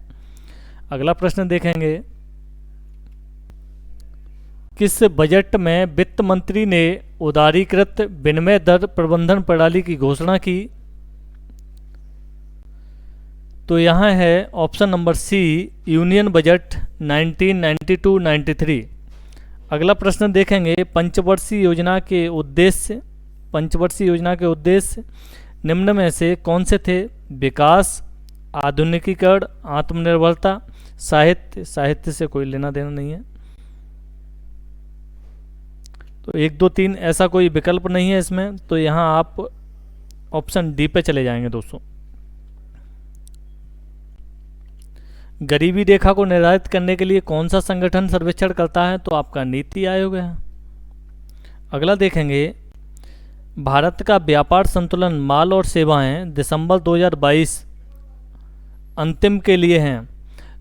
अगला प्रश्न देखेंगे। किस बजट में वित्त मंत्री ने उदारीकृत विनिमय दर प्रबंधन प्रणाली की घोषणा की? तो यहाँ है option number C, union budget 1992-93। अगला प्रश्न देखेंगे। पंचवर्षीय योजना के उद्देश्य, पंचवर्षीय योजना के उद्देश्य निम्न में से कौन से थे? विकास, आधुनिकीकरण, आत्मनिर्भरता, साहित्य। साहित्य से कोई लेना देना नहीं है। तो 1, 2, 3 ऐसा कोई विकल्प नहीं है इसमें। तो यहाँ आप ऑप्शन डी पे चले जाएंगे दोस्तों। गरीबी रेखा को निर्धारित करने के लिए कौन सा संगठन सर्वेक्षण करता है? तो आपका नीति आयोग है। अगला देखेंगे। भारत का व्यापार संतुलन माल और सेवाएं दिसंबर 2022 अंतिम के लिए हैं।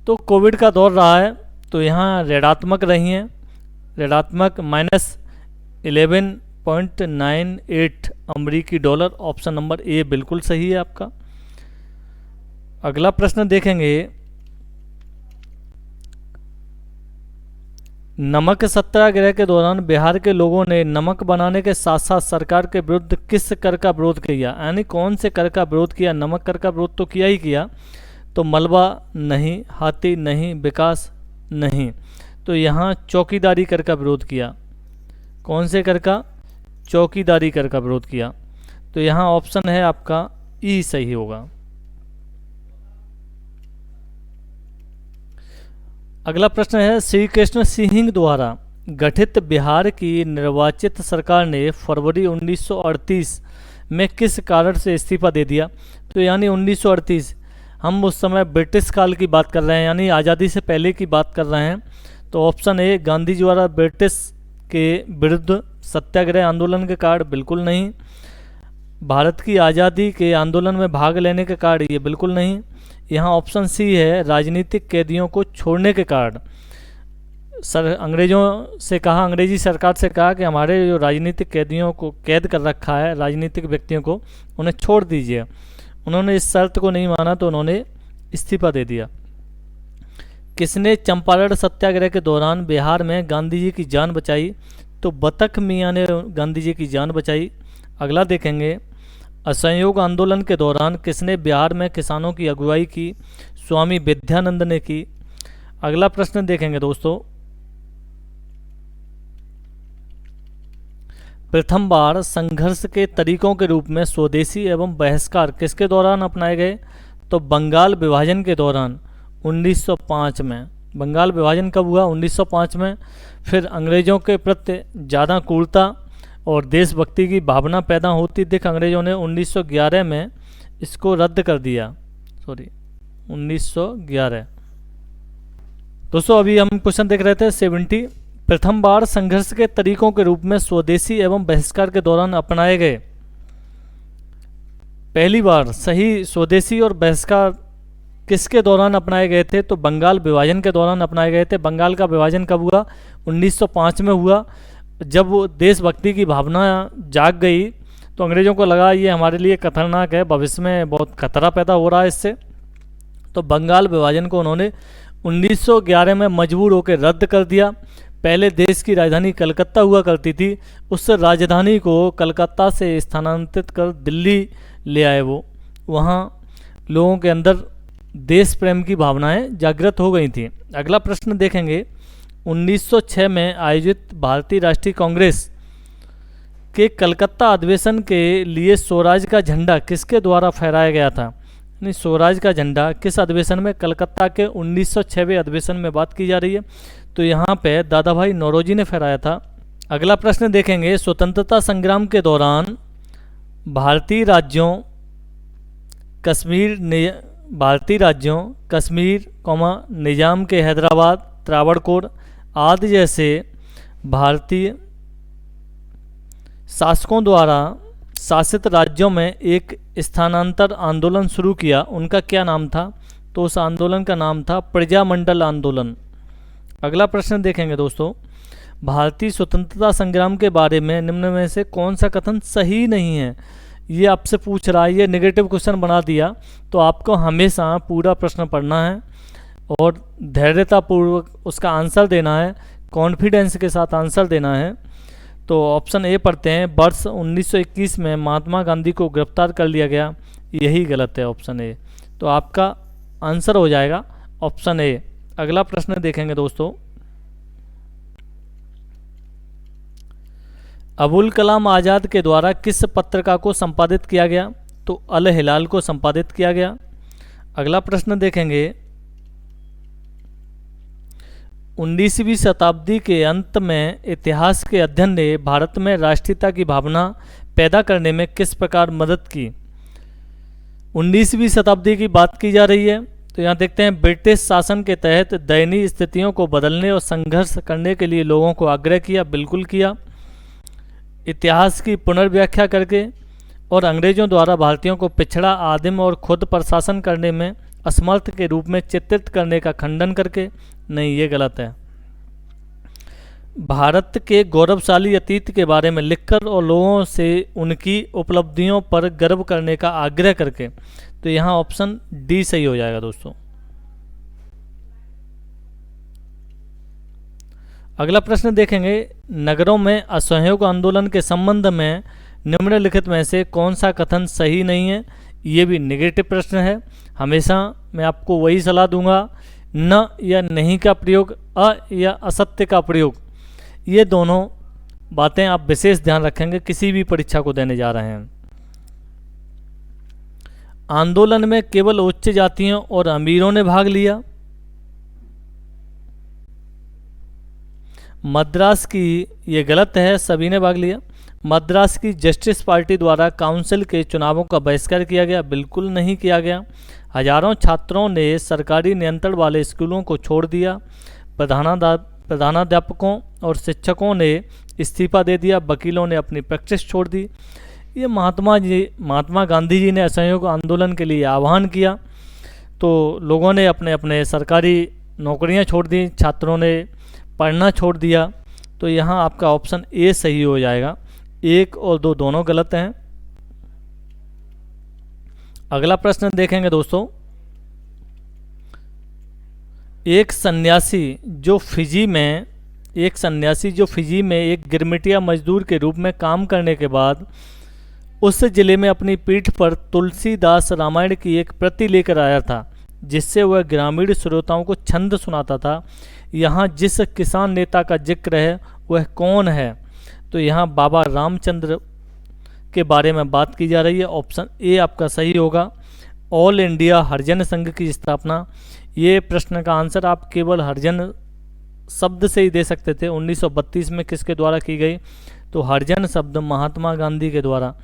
तो कोविड का दौर रहा है तो यहाँ ऋणात्मक रही हैं, ऋणात्मक -11.98 अमरीकी डॉलर। ऑप्शन नंबर ए बिल्कुल सही है आपका। अगला प्रश्न देखेंगे। नमक सत्याग्रह के दौरान बिहार के लोगों ने नमक बनाने के साथ साथ सरकार के विरुद्ध किस कर का विरोध किया? यानी कौन से कर का विरोध किया? नमक कर का विरोध तो किया ही किया। तो मलबा नहीं, हाथी नहीं, विकास नहीं। तो यहाँ चौकीदारी कर का विरोध किया। कौन से कर का? चौकीदारी कर का विरोध किया। तो यहाँ ऑप्शन है आपका ई सही होगा। अगला प्रश्न है। श्री कृष्ण सिंह द्वारा गठित बिहार की निर्वाचित सरकार ने फरवरी 1938 में किस कारण से इस्तीफा दे दिया? तो यानी 1938, हम उस समय ब्रिटिश काल की बात कर रहे हैं, यानी आज़ादी से पहले की बात कर रहे हैं। तो ऑप्शन ए, गांधी जी द्वारा ब्रिटिश के विरुद्ध सत्याग्रह आंदोलन के कारण, बिल्कुल नहीं। भारत की आज़ादी के आंदोलन में भाग लेने के कारण, ये बिल्कुल नहीं। यहाँ ऑप्शन सी है, राजनीतिक कैदियों को छोड़ने के कारण। अंग्रेज़ों से कहा, अंग्रेजी सरकार से कहा कि हमारे जो राजनीतिक कैदियों को कैद कर रखा है, राजनीतिक व्यक्तियों को, उन्हें छोड़ दीजिए। उन्होंने इस शर्त को नहीं माना तो उन्होंने इस्तीफा दे दिया। किसने चंपारण सत्याग्रह के दौरान बिहार में गांधी जी की जान बचाई? तो बतख मियाँ ने गांधी जी की जान बचाई। अगला देखेंगे, असहयोग आंदोलन के दौरान किसने बिहार में किसानों की अगुवाई की? स्वामी विद्यानंद ने की। अगला प्रश्न देखेंगे दोस्तों, प्रथम बार संघर्ष के तरीकों के रूप में स्वदेशी एवं बहिष्कार किसके दौरान अपनाए गए? तो बंगाल विभाजन के दौरान 1905 में। बंगाल विभाजन कब हुआ? 1905 में। फिर अंग्रेज़ों के प्रति ज़्यादा क्रूरता और देशभक्ति की भावना पैदा होती देख अंग्रेज़ों ने 1911 में इसको रद्द कर दिया। 1911। दोस्तों अभी हम क्वेश्चन देख रहे थे 70। प्रथम बार संघर्ष के तरीकों के रूप में स्वदेशी एवं बहिष्कार के दौरान अपनाए गए। पहली बार सही स्वदेशी और बहिष्कार किसके दौरान अपनाए गए थे? तो बंगाल विभाजन के दौरान अपनाए गए थे। बंगाल का विभाजन कब हुआ? 1905 में हुआ। जब वो देशभक्ति की भावना जाग गई तो अंग्रेज़ों को लगा ये हमारे लिए खतरनाक है, भविष्य में बहुत खतरा पैदा हो रहा है इससे। तो बंगाल विभाजन को उन्होंने 1911 में मजबूर होकर रद्द कर दिया। पहले देश की राजधानी कलकत्ता हुआ करती थी, उस राजधानी को कलकत्ता से स्थानांतरित कर दिल्ली ले आए वो। वहाँ लोगों के अंदर देश प्रेम की भावनाएं जागृत हो गई थी। अगला प्रश्न देखेंगे, 1906 में आयोजित भारतीय राष्ट्रीय कांग्रेस के कलकत्ता अधिवेशन के लिए स्वराज का झंडा किसके द्वारा फहराया गया था? यानी स्वराज का झंडा किस अधिवेशन में? कलकत्ता के 1906वें अधिवेशन में बात की जा रही है। तो यहाँ पे दादा भाई नौरोजी ने फहराया था। अगला प्रश्न देखेंगे, स्वतंत्रता संग्राम के दौरान भारतीय राज्यों कश्मीर, निजाम के हैदराबाद, त्रावणकोर आदि जैसे भारतीय शासकों द्वारा शासित राज्यों में एक स्थानांतर आंदोलन शुरू किया, उनका क्या नाम था? तो उस आंदोलन का नाम था प्रजामंडल आंदोलन। अगला प्रश्न देखेंगे दोस्तों, भारतीय स्वतंत्रता संग्राम के बारे में निम्न में से कौन सा कथन सही नहीं है? ये आपसे पूछ रहा है, ये नेगेटिव क्वेश्चन बना दिया। तो आपको हमेशा पूरा प्रश्न पढ़ना है और धैर्यतापूर्वक उसका आंसर देना है, कॉन्फिडेंस के साथ आंसर देना है। तो ऑप्शन ए पढ़ते हैं, वर्ष 1921 में महात्मा गांधी को गिरफ्तार कर लिया गया, यही गलत है ऑप्शन ए। तो आपका आंसर हो जाएगा ऑप्शन ए। अगला प्रश्न देखेंगे दोस्तों, अबुल कलाम आज़ाद के द्वारा किस पत्रिका को संपादित किया गया? तो अल हिलाल को संपादित किया गया। अगला प्रश्न देखेंगे, 19वीं शताब्दी के अंत में इतिहास के अध्ययन ने भारत में राष्ट्रीयता की भावना पैदा करने में किस प्रकार मदद की? 19वीं शताब्दी की बात की जा रही है। तो यहाँ देखते हैं, ब्रिटिश शासन के तहत दयनीय स्थितियों को बदलने और संघर्ष करने के लिए लोगों को आग्रह किया, बिल्कुल किया। इतिहास की पुनर्व्याख्या करके और अंग्रेजों द्वारा भारतीयों को पिछड़ा, आदिम और खुद प्रशासन करने में असमर्थ के रूप में चित्रित करने का खंडन करके, नहीं ये गलत है। भारत के गौरवशाली अतीत के बारे में लिखकर और लोगों से उनकी उपलब्धियों पर गर्व करने का आग्रह करके। तो यहाँ ऑप्शन डी सही हो जाएगा दोस्तों। अगला प्रश्न देखेंगे, नगरों में असहयोग आंदोलन के संबंध में निम्नलिखित में से कौन सा कथन सही नहीं है? ये भी नेगेटिव प्रश्न है। हमेशा मैं आपको वही सलाह दूंगा, न या नहीं का प्रयोग, अ या असत्य का प्रयोग, ये दोनों बातें आप विशेष ध्यान रखेंगे किसी भी परीक्षा को देने जा रहे हैं। आंदोलन में केवल उच्च जातियों और अमीरों ने भाग लिया। मद्रास की, ये गलत है, सभी ने भाग लिया। मद्रास की जस्टिस पार्टी द्वारा काउंसिल के चुनावों का बहिष्कार किया गया, बिल्कुल नहीं किया गया। हजारों छात्रों ने सरकारी नियंत्रण वाले स्कूलों को छोड़ दिया। प्रधानाध्यापकों और शिक्षकों ने इस्तीफा दे दिया। वकीलों ने अपनी प्रैक्टिस छोड़ दी। ये महात्मा गांधी जी ने असहयोग आंदोलन के लिए आह्वान किया, तो लोगों ने अपने अपने सरकारी नौकरियां छोड़ दी, छात्रों ने पढ़ना छोड़ दिया। तो यहाँ आपका ऑप्शन ए सही हो जाएगा। 1 और 2 दोनों गलत हैं। अगला प्रश्न देखेंगे दोस्तों। एक सन्यासी जो फिजी में एक गिरमिटिया मजदूर के रूप में काम करने के बाद उस जिले में अपनी पीठ पर तुलसीदास रामायण की एक प्रति लेकर आया था, जिससे वह ग्रामीण श्रोताओं को छंद सुनाता था। यहाँ जिस किसान नेता का जिक्र है वह कौन है? तो यहाँ बाबा रामचंद्र के बारे में बात की जा रही है। ऑप्शन ए आपका सही होगा। ऑल इंडिया हरिजन संघ की स्थापना, ये प्रश्न का आंसर आप केवल हरिजन शब्द से ही दे सकते थे। 1932 में किसके द्वारा की गई? तो हरिजन शब्द महात्मा गांधी के द्वारा।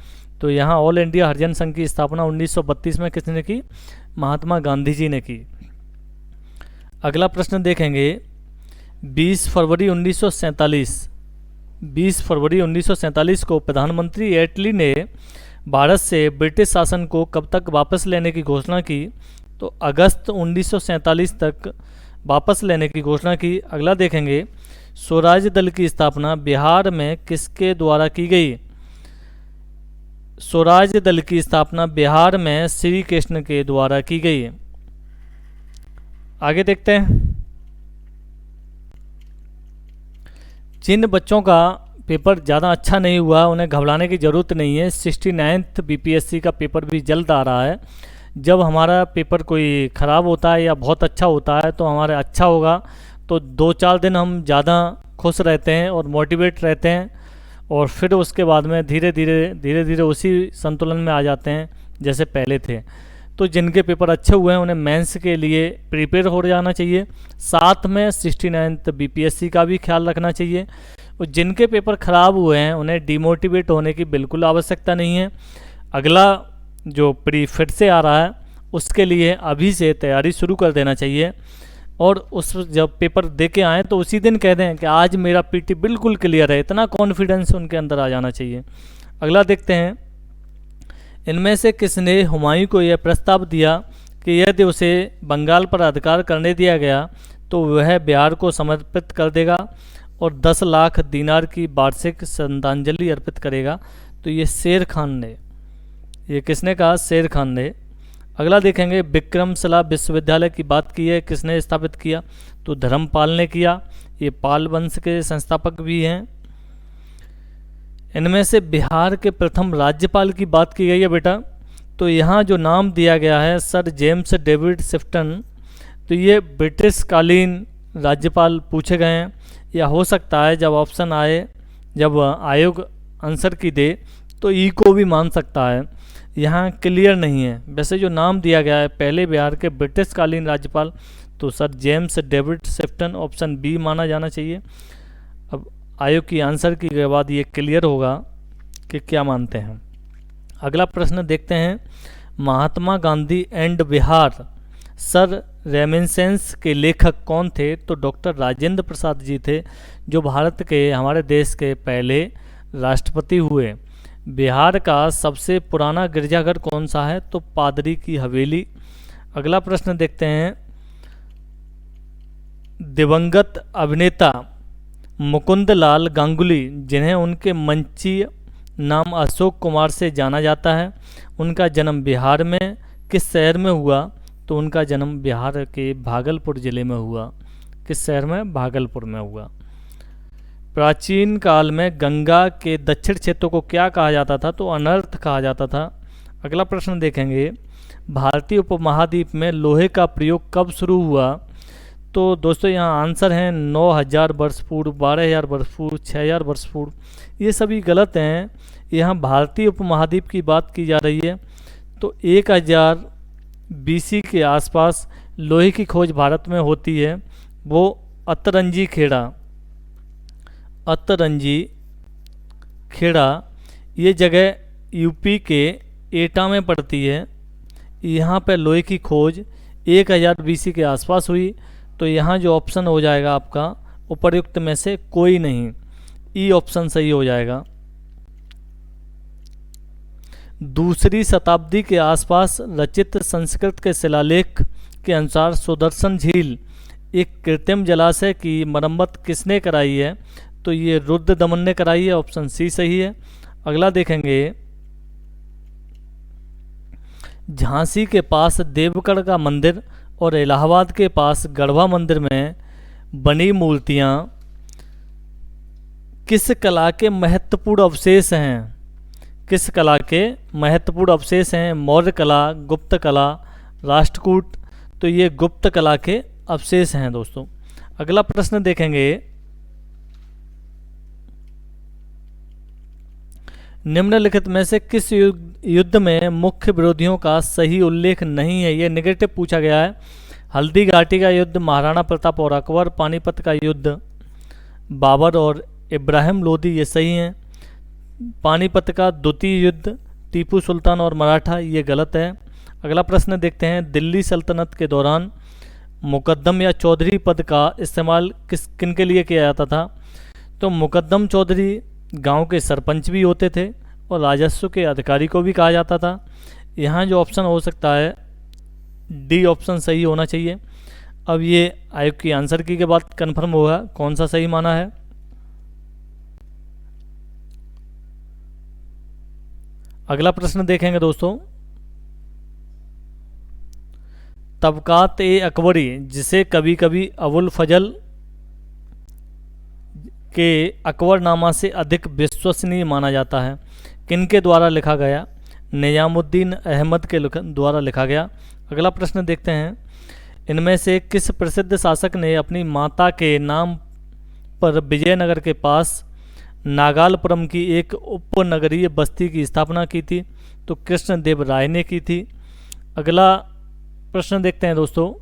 तो यहाँ ऑल इंडिया हरिजन संघ की स्थापना 1932 में किसने की? महात्मा गांधी जी ने की। अगला प्रश्न देखेंगे। 20 फरवरी 1947 को प्रधानमंत्री एटली ने भारत से ब्रिटिश शासन को कब तक वापस लेने की घोषणा की? तो अगस्त 1947 तक वापस लेने की घोषणा की। अगला देखेंगे। स्वराज दल की स्थापना बिहार में किसके द्वारा की गई? स्वराज दल की स्थापना बिहार में श्री कृष्ण के द्वारा की गई। आगे देखते हैं। जिन बच्चों का पेपर ज़्यादा अच्छा नहीं हुआ उन्हें घबराने की ज़रूरत नहीं है। 69th बीपीएससी का पेपर भी जल्द आ रहा है। जब हमारा पेपर कोई ख़राब होता है या बहुत अच्छा होता है तो हमारा अच्छा होगा तो 2-4 दिन हम ज़्यादा खुश रहते हैं और मोटिवेट रहते हैं, और फिर उसके बाद में धीरे धीरे उसी संतुलन में आ जाते हैं जैसे पहले थे। तो जिनके पेपर अच्छे हुए हैं उन्हें मेंस के लिए प्रिपेयर हो जाना चाहिए। साथ में 69th बीपीएससी का भी ख्याल रखना चाहिए। और जिनके पेपर ख़राब हुए हैं उन्हें डिमोटिवेट होने की बिल्कुल आवश्यकता नहीं है। अगला जो प्री फिर से आ रहा है उसके लिए अभी से तैयारी शुरू कर देना चाहिए, और उस जब पेपर दे के आएँ तो उसी दिन कह दें कि आज मेरा पीटी बिल्कुल क्लियर है। इतना कॉन्फिडेंस उनके अंदर आ जाना चाहिए। अगला देखते हैं। इनमें से किसने हुमायूं को यह प्रस्ताव दिया कि यदि उसे बंगाल पर अधिकार करने दिया गया तो वह बिहार को समर्पित कर देगा और 10 लाख दीनार की वार्षिक श्रद्धांजलि अर्पित करेगा? तो ये शेर खान ने। ये किसने कहा? शेर खान ने। अगला देखेंगे। विक्रमशिला विश्वविद्यालय की बात की है, किसने स्थापित किया? तो धर्मपाल ने किया। ये पाल वंश के संस्थापक भी हैं। इनमें से बिहार के प्रथम राज्यपाल की बात की गई है बेटा, तो यहाँ जो नाम दिया गया है सर जेम्स डेविड शिफ्टन, तो ये ब्रिटिश कालीन राज्यपाल पूछे गए हैं, या हो सकता है जब ऑप्शन आए, जब आयोग आंसर की दे तो ई को भी मान सकता है। यहाँ क्लियर नहीं है। वैसे जो नाम दिया गया है पहले बिहार के ब्रिटिश कालीन राज्यपाल, तो Sir James David Sifton, option B माना जाना चाहिए। अब आयोग की आंसर की के बाद ये क्लियर होगा कि क्या मानते हैं। अगला प्रश्न देखते हैं। Mahatma Gandhi and Bihar some reminiscences के लेखक कौन थे? तो डॉक्टर राजेंद्र प्रसाद जी थे, जो भारत के, हमारे देश के पहले राष्ट्रपति हुए। बिहार का सबसे पुराना गिरजाघर कौन सा है? तो पादरी की हवेली। अगला प्रश्न देखते हैं। दिवंगत अभिनेता मुकुंद लाल गांगुली, जिन्हें उनके मंचीय नाम अशोक कुमार से जाना जाता है, उनका जन्म बिहार में किस शहर में हुआ? तो उनका जन्म बिहार के भागलपुर जिले में हुआ। किस शहर में? भागलपुर में हुआ। प्राचीन काल में गंगा के दक्षिण क्षेत्र को क्या कहा जाता था? तो अनर्थ कहा जाता था। अगला प्रश्न देखेंगे। भारतीय उपमहाद्वीप में लोहे का प्रयोग कब शुरू हुआ? तो दोस्तों यहाँ आंसर हैं 9000 वर्ष पूर्व, 12000 वर्ष पूर्व, 6000 वर्ष पूर्व। ये सभी गलत हैं। यहाँ भारतीय उपमहाद्वीप की बात की जा रही है। तो 1000 BC के आसपास लोहे की खोज भारत में होती है, वो अतरंजी खेड़ा। अतरंजी, खेड़ा, ये जगह यूपी के एटा में पड़ती है। यहाँ पे लोहे की खोज 1000 BC के आसपास हुई। तो यहाँ जो ऑप्शन हो जाएगा आपका उपर्युक्त में से कोई नहीं, ई ऑप्शन सही हो जाएगा। दूसरी शताब्दी के आसपास रचित संस्कृत के शिलालेख के अनुसार सुदर्शन झील एक कृत्रिम जलाशय की मरम्मत किसने कराई है? तो ये रुद्रदमन ने कराई है, ऑप्शन सी सही है। अगला देखेंगे, झांसी के पास देवगढ़ का मंदिर और इलाहाबाद के पास गढ़वा मंदिर में बनी मूर्तियां किस कला के महत्वपूर्ण अवशेष हैं? किस कला के महत्वपूर्ण अवशेष हैं? मौर्य कला, गुप्त कला, राष्ट्रकूट। तो ये गुप्त कला के अवशेष हैं दोस्तों। अगला प्रश्न देखेंगे, निम्नलिखित में से किस युद्ध में मुख्य विरोधियों का सही उल्लेख नहीं है? ये नेगेटिव पूछा गया है। हल्दी घाटी का युद्ध, महाराणा प्रताप और अकबर, पानीपत का युद्ध, बाबर और इब्राहिम लोदी, ये सही हैं। पानीपत का द्वितीय युद्ध, टीपू सुल्तान और मराठा, ये गलत है। अगला प्रश्न देखते हैं, दिल्ली सल्तनत के दौरान मुकद्दम या चौधरी पद का इस्तेमाल किन के लिए किया जाता था? तो मुकद्दम चौधरी गांव के सरपंच भी होते थे और राजस्व के अधिकारी को भी कहा जाता था। यहाँ जो ऑप्शन हो सकता है डी ऑप्शन सही होना चाहिए। अब ये आयोग की आंसर की के बाद कंफर्म होगा कौन सा सही माना है। अगला प्रश्न देखेंगे दोस्तों, तबकात ए अकबरी, जिसे कभी कभी अबुल फजल के अकबरनामा से अधिक विश्वसनीय माना जाता है, किनके द्वारा लिखा गया? निजामुद्दीन अहमद के द्वारा लिखा गया। अगला प्रश्न देखते हैं, इनमें से किस प्रसिद्ध शासक ने अपनी माता के नाम पर विजयनगर के पास नागालपुरम की एक उपनगरीय बस्ती की स्थापना की थी? तो कृष्णदेव राय ने की थी। अगला प्रश्न देखते हैं दोस्तों,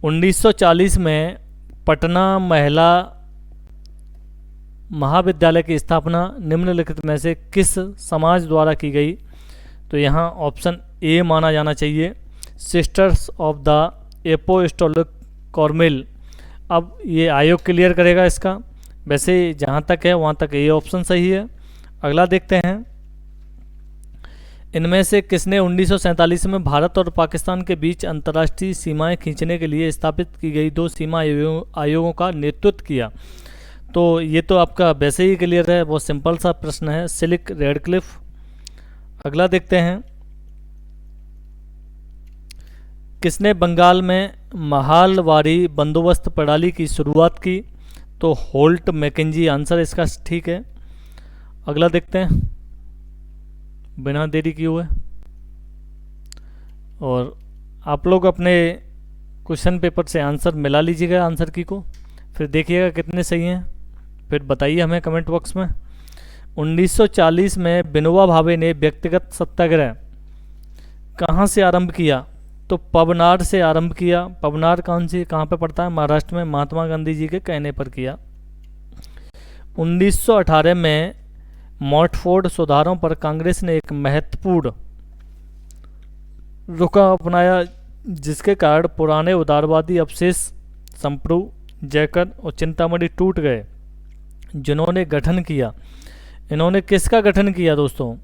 1940 में पटना महिला महाविद्यालय की स्थापना निम्नलिखित में से किस समाज द्वारा की गई? तो यहाँ ऑप्शन ए माना जाना चाहिए, सिस्टर्स ऑफ द एपोस्टोलिक कॉर्मेल। अब ये आयोग क्लियर करेगा इसका, वैसे जहाँ तक है वहाँ तक ये ऑप्शन सही है। अगला देखते हैं, इनमें से किसने 1947 में भारत और पाकिस्तान के बीच अंतर्राष्ट्रीय सीमाएं खींचने के लिए स्थापित की गई 2 सीमा आयोगों का नेतृत्व किया? तो ये तो आपका वैसे ही क्लियर है, बहुत सिंपल सा प्रश्न है, सिलिक रेडक्लिफ। अगला देखते हैं, किसने बंगाल में महालवारी बंदोबस्त प्रणाली की शुरुआत की? तो होल्ट मैकेंजी आंसर इसका ठीक है। अगला देखते हैं, बिना देरी किए हुए, और आप लोग अपने क्वेश्चन पेपर से आंसर मिला लीजिएगा आंसर की को, फिर देखिएगा कितने सही हैं, फिर बताइए हमें कमेंट बॉक्स में। 1940 में विनोबा भावे ने व्यक्तिगत सत्याग्रह कहाँ से आरंभ किया? तो पवनार से आरंभ किया। पवनार कहाँ पे पड़ता है? महाराष्ट्र में, महात्मा गांधी जी के कहने पर किया। 1918 में मॉर्टफोर्ड सुधारों पर कांग्रेस ने एक महत्वपूर्ण रुख अपनाया, जिसके कारण पुराने उदारवादी अवशेष संप्रु, जयकर और चिंतामणि टूट गए, जिन्होंने गठन किया। इन्होंने किसका गठन किया दोस्तों?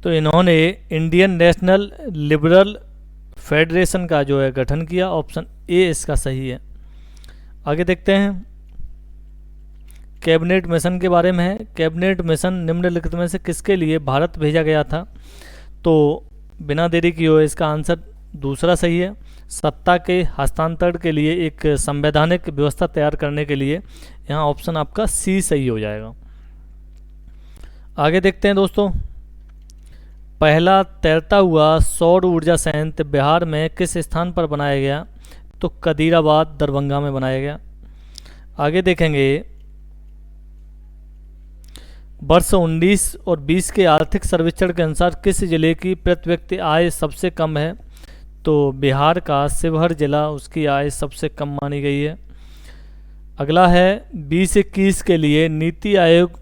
तो इन्होंने इंडियन नेशनल लिबरल फेडरेशन का जो है गठन किया। ऑप्शन ए इसका सही है। आगे देखते हैं, कैबिनेट मिशन के बारे में है। कैबिनेट मिशन निम्नलिखित में से किसके लिए भारत भेजा गया था? तो बिना देरी किए हुए इसका आंसर दूसरा सही है, सत्ता के हस्तांतरण के लिए एक संवैधानिक व्यवस्था तैयार करने के लिए। यहाँ ऑप्शन आपका सी सही हो जाएगा। आगे देखते हैं दोस्तों, पहला तैरता हुआ सौर ऊर्जा संयंत्र बिहार में किस स्थान पर बनाया गया? तो कदीराबाद, दरभंगा में बनाया गया। आगे देखेंगे, वर्ष 19 और 20 के आर्थिक सर्वेक्षण के अनुसार किस जिले की प्रति व्यक्ति आय सबसे कम है? तो बिहार का शिवहर जिला, उसकी आय सबसे कम मानी गई है। अगला है 2021 के लिए नीति आयोग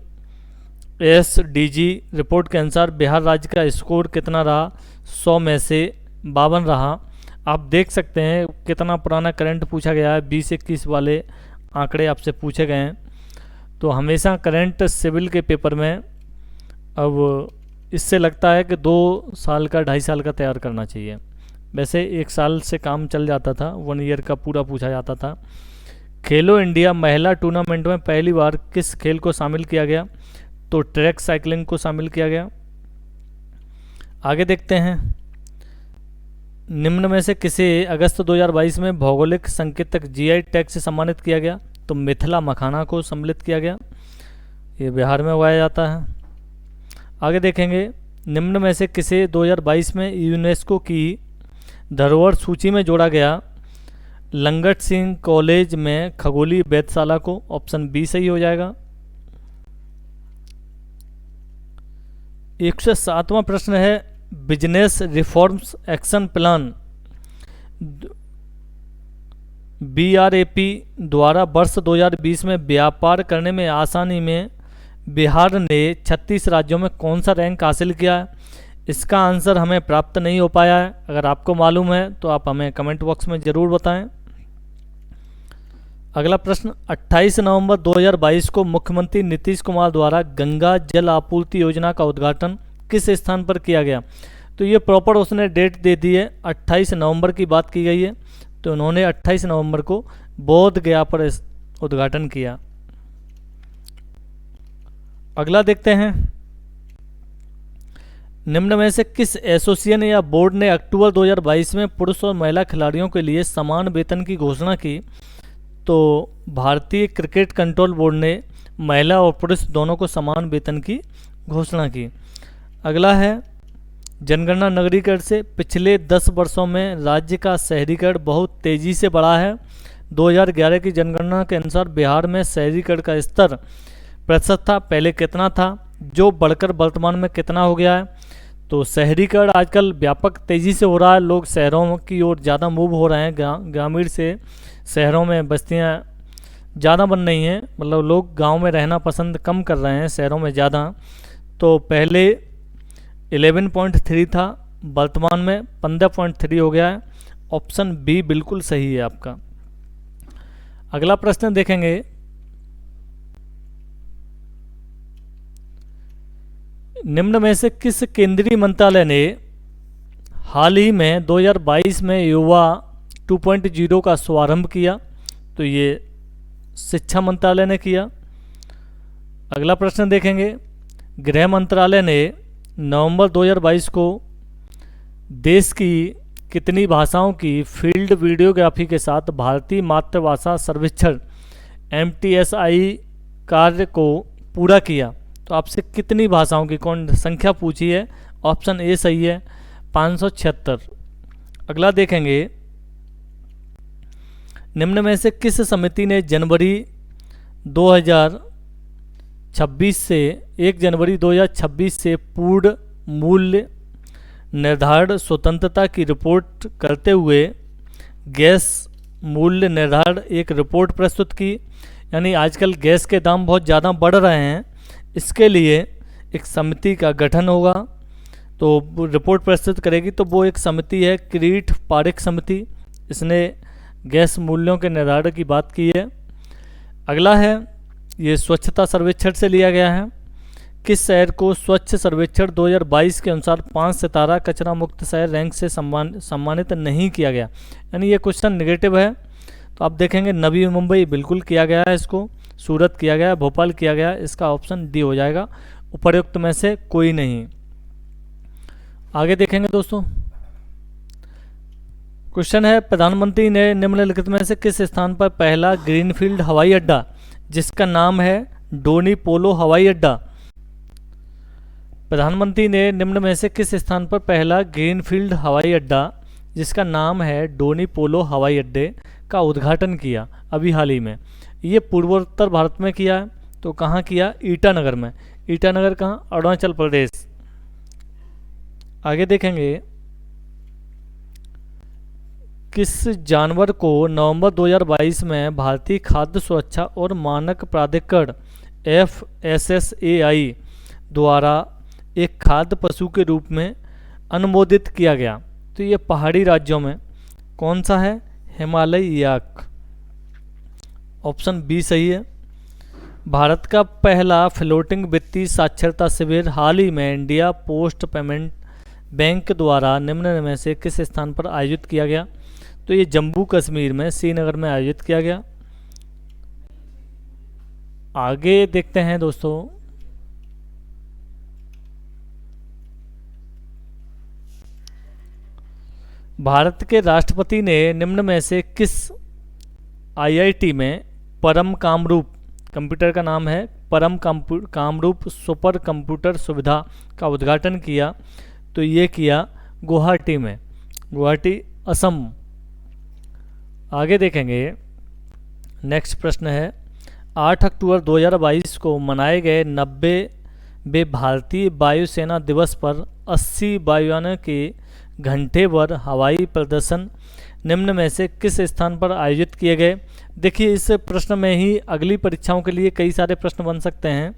SDG रिपोर्ट के अनुसार बिहार राज्य का स्कोर कितना रहा? 100 में से 52 रहा। आप देख सकते हैं कितना पुराना करंट पूछा गया है, 2021 वाले आंकड़े आपसे पूछे गए हैं। तो हमेशा करंट सिविल के पेपर में अब इससे लगता है कि 2 साल का 2.5 साल का तैयार करना चाहिए। वैसे 1 साल से काम चल जाता था, 1 ईयर का पूरा पूछा जाता था। खेलो इंडिया महिला टूर्नामेंट में पहली बार किस खेल को शामिल किया गया? तो ट्रैक साइकिलिंग को शामिल किया गया। आगे देखते हैं, निम्न में से किसे अगस्त 2022 में भौगोलिक संकेतक GI टैग से सम्मानित किया गया? तो मिथिला मखाना को सम्मिलित किया गया, ये बिहार में उगाया जाता है। आगे देखेंगे, निम्न में से किसे 2022 में यूनेस्को की धरोहर सूची में जोड़ा गया? लंगट सिंह कॉलेज में खगोलीय वेधशाला को। ऑप्शन बी सही हो जाएगा। 107वां प्रश्न है, business reforms action plan BRAP द्वारा वर्ष 2020 में व्यापार करने में आसानी में बिहार ने 36 राज्यों में कौन सा रैंक हासिल किया है? इसका आंसर हमें प्राप्त नहीं हो पाया है। अगर आपको मालूम है तो आप हमें कमेंट बॉक्स में ज़रूर बताएं। अगला प्रश्न, 28 नवंबर 2022 को मुख्यमंत्री नीतीश कुमार द्वारा गंगा जल आपूर्ति योजना का उद्घाटन किस स्थान पर किया गया? तो ये प्रॉपर उसने डेट दे दी है, 28 नवंबर की बात की गई है। तो उन्होंने 28 नवंबर को बोध गया पर उद्घाटन किया। अगला देखते हैं, निम्न में से किस एसोसिएशन या बोर्ड ने अक्टूबर 2022 में पुरुष और महिला खिलाड़ियों के लिए समान वेतन की घोषणा की? तो भारतीय क्रिकेट कंट्रोल बोर्ड ने महिला और पुरुष दोनों को समान वेतन की घोषणा की। अगला है, जनगणना नगरीकरण से पिछले 10 वर्षों में राज्य का शहरीकरण बहुत तेज़ी से बढ़ा है। 2011 की जनगणना के अनुसार बिहार में शहरीकरण का स्तर प्रतिशत था, पहले कितना था, जो बढ़कर वर्तमान में कितना हो गया है? तो शहरीकरण आजकल व्यापक तेज़ी से हो रहा है, लोग शहरों की ओर ज़्यादा मूव हो रहे हैं, ग्रामीण से शहरों में बस्तियां ज़्यादा बन रही हैं, मतलब लोग गांव में रहना पसंद कम कर रहे हैं, शहरों में ज़्यादा। तो पहले 11.3 था, वर्तमान में 15.3 हो गया है। ऑप्शन बी बिल्कुल सही है आपका। अगला प्रश्न देखेंगे, निम्न में से किस केंद्रीय मंत्रालय ने हाल ही में 2022 में युवा 2.0 का शुभारंभ किया? तो ये शिक्षा मंत्रालय ने किया। अगला प्रश्न देखेंगे, गृह मंत्रालय ने नवंबर 2022 को देश की कितनी भाषाओं की फील्ड वीडियोग्राफी के साथ भारतीय मातृभाषा सर्वेक्षण MTSI कार्य को पूरा किया? तो आपसे कितनी भाषाओं की कौन संख्या पूछी है? ऑप्शन ए सही है, 576। अगला देखेंगे, निम्न में से किस समिति ने जनवरी 2026 से 1 जनवरी 2026 से पूर्ण मूल्य निर्धारण स्वतंत्रता की रिपोर्ट करते हुए गैस मूल्य निर्धारण एक रिपोर्ट प्रस्तुत की? यानी आजकल गैस के दाम बहुत ज़्यादा बढ़ रहे हैं, इसके लिए एक समिति का गठन होगा, तो रिपोर्ट प्रस्तुत करेगी। तो वो एक समिति है किरीट पारिक समिति, इसने गैस मूल्यों के निर्धारण की बात की है। अगला है, ये स्वच्छता सर्वेक्षण से लिया गया है। किस शहर को स्वच्छ सर्वेक्षण 2022 के अनुसार 5 सितारा कचरा मुक्त शहर रैंक से सम्मानित नहीं किया गया? यानी ये क्वेश्चन नेगेटिव है। तो आप देखेंगे नवी मुंबई बिल्कुल किया गया है, इसको सूरत किया गया, भोपाल किया गया, इसका ऑप्शन डी हो जाएगा, उपर्युक्त में से कोई नहीं। आगे देखेंगे दोस्तों, क्वेश्चन है, प्रधानमंत्री ने निम्नलिखित में से किस स्थान पर पहला ग्रीनफील्ड हवाई अड्डा जिसका नाम है डोनी पोलो हवाई अड्डा? प्रधानमंत्री ने निम्न में से किस स्थान पर पहला ग्रीनफील्ड हवाई अड्डा जिसका नाम है डोनी पोलो हवाई अड्डे का उद्घाटन किया अभी हाल ही में? ये पूर्वोत्तर भारत में किया है। तो कहाँ किया? ईटानगर में। ईटानगर कहाँ? अरुणाचल प्रदेश। आगे देखेंगे, किस जानवर को नवंबर 2022 में भारतीय खाद्य सुरक्षा और मानक प्राधिकरण FSSAI द्वारा एक खाद्य पशु के रूप में अनुमोदित किया गया? तो ये पहाड़ी राज्यों में कौन सा है? हिमालय याक। ऑप्शन बी सही है। भारत का पहला फ्लोटिंग वित्तीय साक्षरता शिविर हाल ही में इंडिया पोस्ट पेमेंट बैंक द्वारा निम्न में से किस स्थान पर आयोजित किया गया? तो ये जम्मू कश्मीर में श्रीनगर में आयोजित किया गया। आगे देखते हैं दोस्तों, भारत के राष्ट्रपति ने निम्न में से किस IIT में परम कामरूप, कंप्यूटर का नाम है परम कामरूप सुपर कंप्यूटर सुविधा का उद्घाटन किया? तो ये किया गुवाहाटी में, गुवाहाटी असम। आगे देखेंगे, नेक्स्ट प्रश्न है 8 अक्टूबर 2022 को मनाए गए 90वें भारतीय वायुसेना दिवस पर 80 वायुयानों के घंटे भर हवाई प्रदर्शन निम्न में से किस स्थान पर आयोजित किए गए? देखिए, इस प्रश्न में ही अगली परीक्षाओं के लिए कई सारे प्रश्न बन सकते हैं।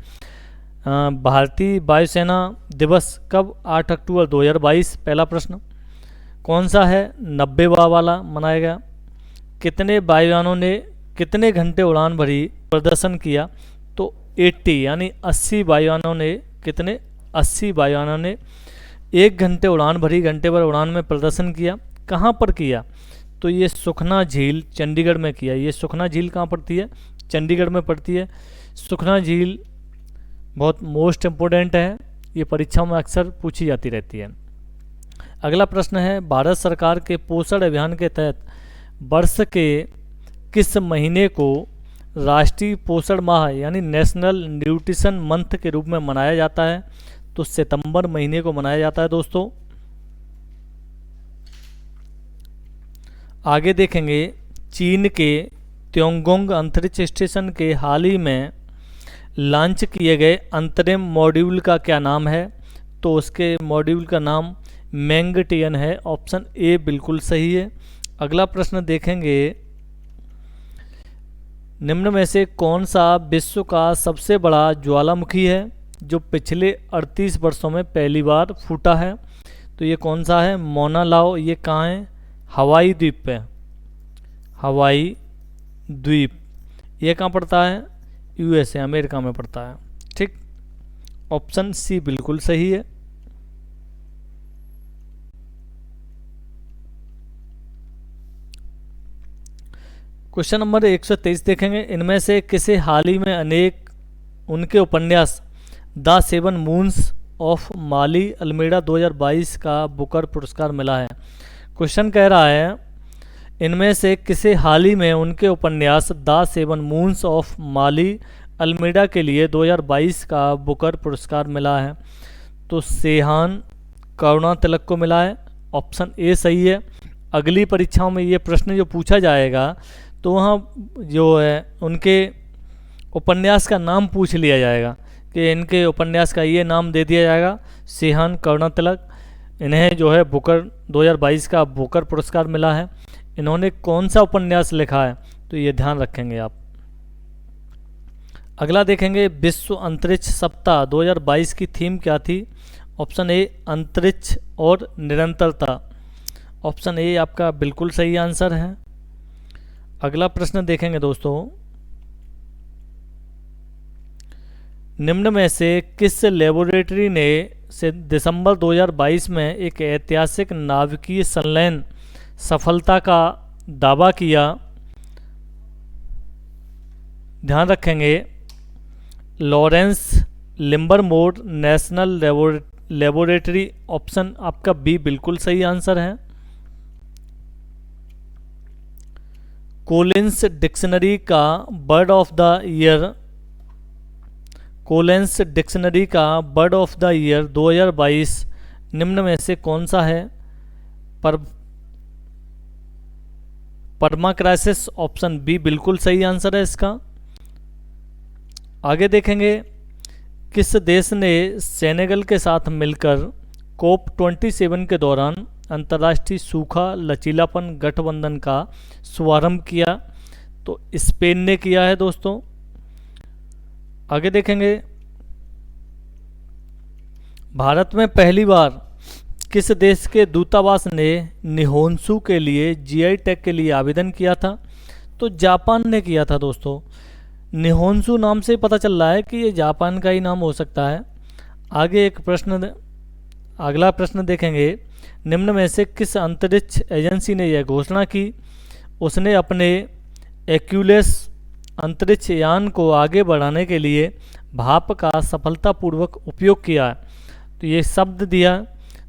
भारतीय वायुसेना दिवस कब? 8 अक्टूबर 2022, पहला प्रश्न। कौन सा है? 90वां वाला मनाया गया। कितने वायुयानों ने कितने घंटे उड़ान भरी, प्रदर्शन किया? तो 80 यानी 80 वायुयानों ने कितने? 80 वायुयानों ने 1 घंटे उड़ान भरी, घंटे भर उड़ान में प्रदर्शन किया। कहाँ पर किया? तो ये सुखना झील चंडीगढ़ में किया। ये सुखना झील कहाँ पड़ती है? चंडीगढ़ में पड़ती है। सुखना झील बहुत मोस्ट इम्पोर्टेंट है, ये परीक्षाओं में अक्सर पूछी जाती रहती है। अगला प्रश्न है, भारत सरकार के पोषण अभियान के तहत वर्ष के किस महीने को राष्ट्रीय पोषण माह यानी नेशनल न्यूट्रिशन मंथ के रूप में मनाया जाता है? तो सितंबर महीने को मनाया जाता है दोस्तों। आगे देखेंगे, चीन के त्योंगोंग अंतरिक्ष स्टेशन के हाल ही में लॉन्च किए गए अंतरिम मॉड्यूल का क्या नाम है? तो उसके मॉड्यूल का नाम मैंगटियन है। ऑप्शन ए बिल्कुल सही है। अगला प्रश्न देखेंगे, निम्न में से कौन सा विश्व का सबसे बड़ा ज्वालामुखी है जो पिछले 38 वर्षों में पहली बार फूटा है? तो ये कौन सा है? मौना लाओ। ये कहाँ है? हवाई द्वीप पे, हवाई द्वीप। ये कहाँ पड़ता है? USA अमेरिका में पड़ता है। ठीक, ऑप्शन सी बिल्कुल सही है। क्वेश्चन नंबर 123 देखेंगे, इनमें से किसे हाल ही में अनेक उनके उपन्यास the 7 moons of Maali Almeida 2022 का बुकर पुरस्कार मिला है? क्वेश्चन कह रहा है, इनमें से किसे हाल ही में उनके उपन्यास the 7 moons of Maali Almeida के लिए 2022 का बुकर पुरस्कार मिला है? तो सेहान करुणा तिलक को मिला है। ऑप्शन ए सही है। अगली परीक्षाओं में ये प्रश्न जो पूछा जाएगा तो वहाँ जो है उनके उपन्यास का नाम पूछ लिया जाएगा कि इनके उपन्यास का ये नाम दे दिया जाएगा, सेहान करुणा तिलक। इन्हें जो है बुकर 2022 का बुकर पुरस्कार मिला है। इन्होंने कौन सा उपन्यास लिखा है? तो ये ध्यान रखेंगे आप। अगला देखेंगे, विश्व अंतरिक्ष सप्ताह 2022 की थीम क्या थी? ऑप्शन ए अंतरिक्ष और निरंतरता। ऑप्शन ए आपका बिल्कुल सही आंसर है। अगला प्रश्न देखेंगे दोस्तों, निम्न में से किस लेबोरेटरी ने से दिसंबर 2022 में एक ऐतिहासिक नाभिकीय संलयन सफलता का दावा किया? ध्यान रखेंगे, लॉरेंस लिम्बरमोर नेशनल लेबोरेटरी। ऑप्शन आपका बी बिल्कुल सही आंसर है। कोलिंस डिक्शनरी का bird of the year, Collins dictionary का बर्ड ऑफ द ईयर 2022 निम्न में से कौन सा है? परमाक्राइसिस। ऑप्शन बी बिल्कुल सही आंसर है इसका। आगे देखेंगे, किस देश ने सेनेगल के साथ मिलकर COP27 के दौरान अंतर्राष्ट्रीय सूखा लचीलापन गठबंधन का शुभारंभ किया? तो स्पेन ने किया है दोस्तों। आगे देखेंगे, भारत में पहली बार किस देश के दूतावास ने निहोंसू के लिए जीआई टैग के लिए आवेदन किया था? तो जापान ने किया था दोस्तों। निहोंसू नाम से पता चल रहा है कि ये जापान का ही नाम हो सकता है। आगे एक प्रश्न, अगला प्रश्न देखेंगे, निम्न में से किस अंतरिक्ष एजेंसी ने यह घोषणा की उसने अपने एक्यूलेस अंतरिक्ष यान को आगे बढ़ाने के लिए भाप का सफलतापूर्वक उपयोग किया? तो ये शब्द दिया,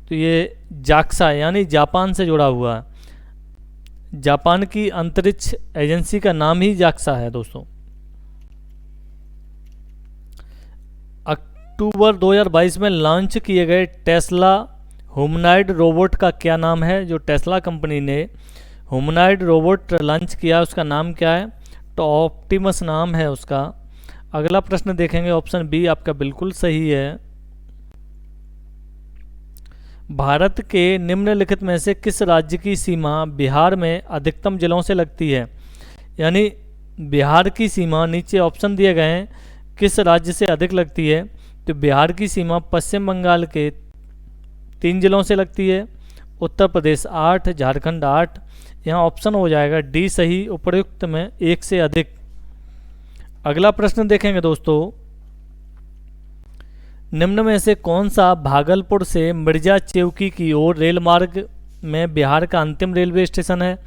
तो ये जाक्सा यानी जापान से जुड़ा हुआ है। जापान की अंतरिक्ष एजेंसी का नाम ही जाक्सा है दोस्तों। अक्टूबर 2022 में लॉन्च किए गए टेस्ला ह्यूमनॉइड रोबोट का क्या नाम है? जो टेस्ला कंपनी ने ह्यूमनॉइड रोबोट लॉन्च किया उसका नाम क्या है? तो ऑप्टिमस नाम है उसका। अगला प्रश्न देखेंगे, ऑप्शन बी आपका बिल्कुल सही है। भारत के निम्नलिखित में से किस राज्य की सीमा बिहार में अधिकतम जिलों से लगती है? यानी बिहार की सीमा, नीचे ऑप्शन दिए गए हैं, किस राज्य से अधिक लगती है? तो बिहार की सीमा पश्चिम बंगाल के 3 जिलों से लगती है, उत्तर प्रदेश 8, झारखंड 8। यहाँ ऑप्शन हो जाएगा डी सही, उपयुक्त में 1 से अधिक। अगला प्रश्न देखेंगे दोस्तों, निम्न में से कौन सा भागलपुर से मिर्जा चेवकी की ओर रेल मार्ग में बिहार का अंतिम रेलवे स्टेशन है?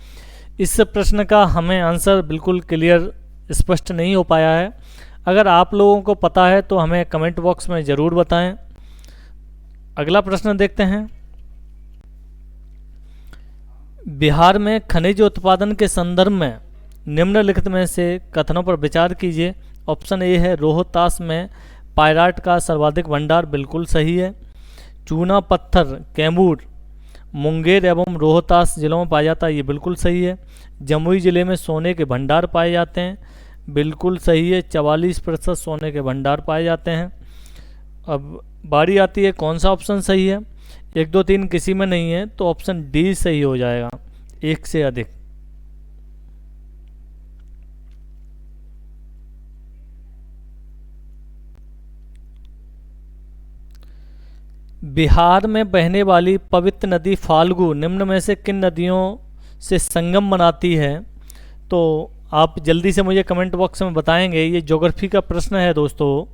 इस प्रश्न का हमें आंसर बिल्कुल क्लियर स्पष्ट नहीं हो पाया है। अगर आप लोगों को पता है तो हमें कमेंट बॉक्स में ज़रूर बताएं। अगला प्रश्न देखते हैं, बिहार में खनिज उत्पादन के संदर्भ में निम्नलिखित में से कथनों पर विचार कीजिए। ऑप्शन ए है रोहतास में पायराइट का सर्वाधिक भंडार, बिल्कुल सही है। चूना पत्थर कैमूर, मुंगेर एवं रोहतास जिलों में पाया जाता है, ये बिल्कुल सही है। जमुई जिले में सोने के भंडार पाए जाते हैं, बिल्कुल सही है। 44% सोने के भंडार पाए जाते हैं। अब बारी आती है कौन सा ऑप्शन सही है? 1, 2, 3 किसी में नहीं है, तो ऑप्शन डी सही हो जाएगा, 1 से अधिक। बिहार में बहने वाली पवित्र नदी फाल्गु निम्न में से किन नदियों से संगम बनाती है? तो आप जल्दी से मुझे कमेंट बॉक्स में बताएंगे। ये ज्योग्राफी का प्रश्न है दोस्तों।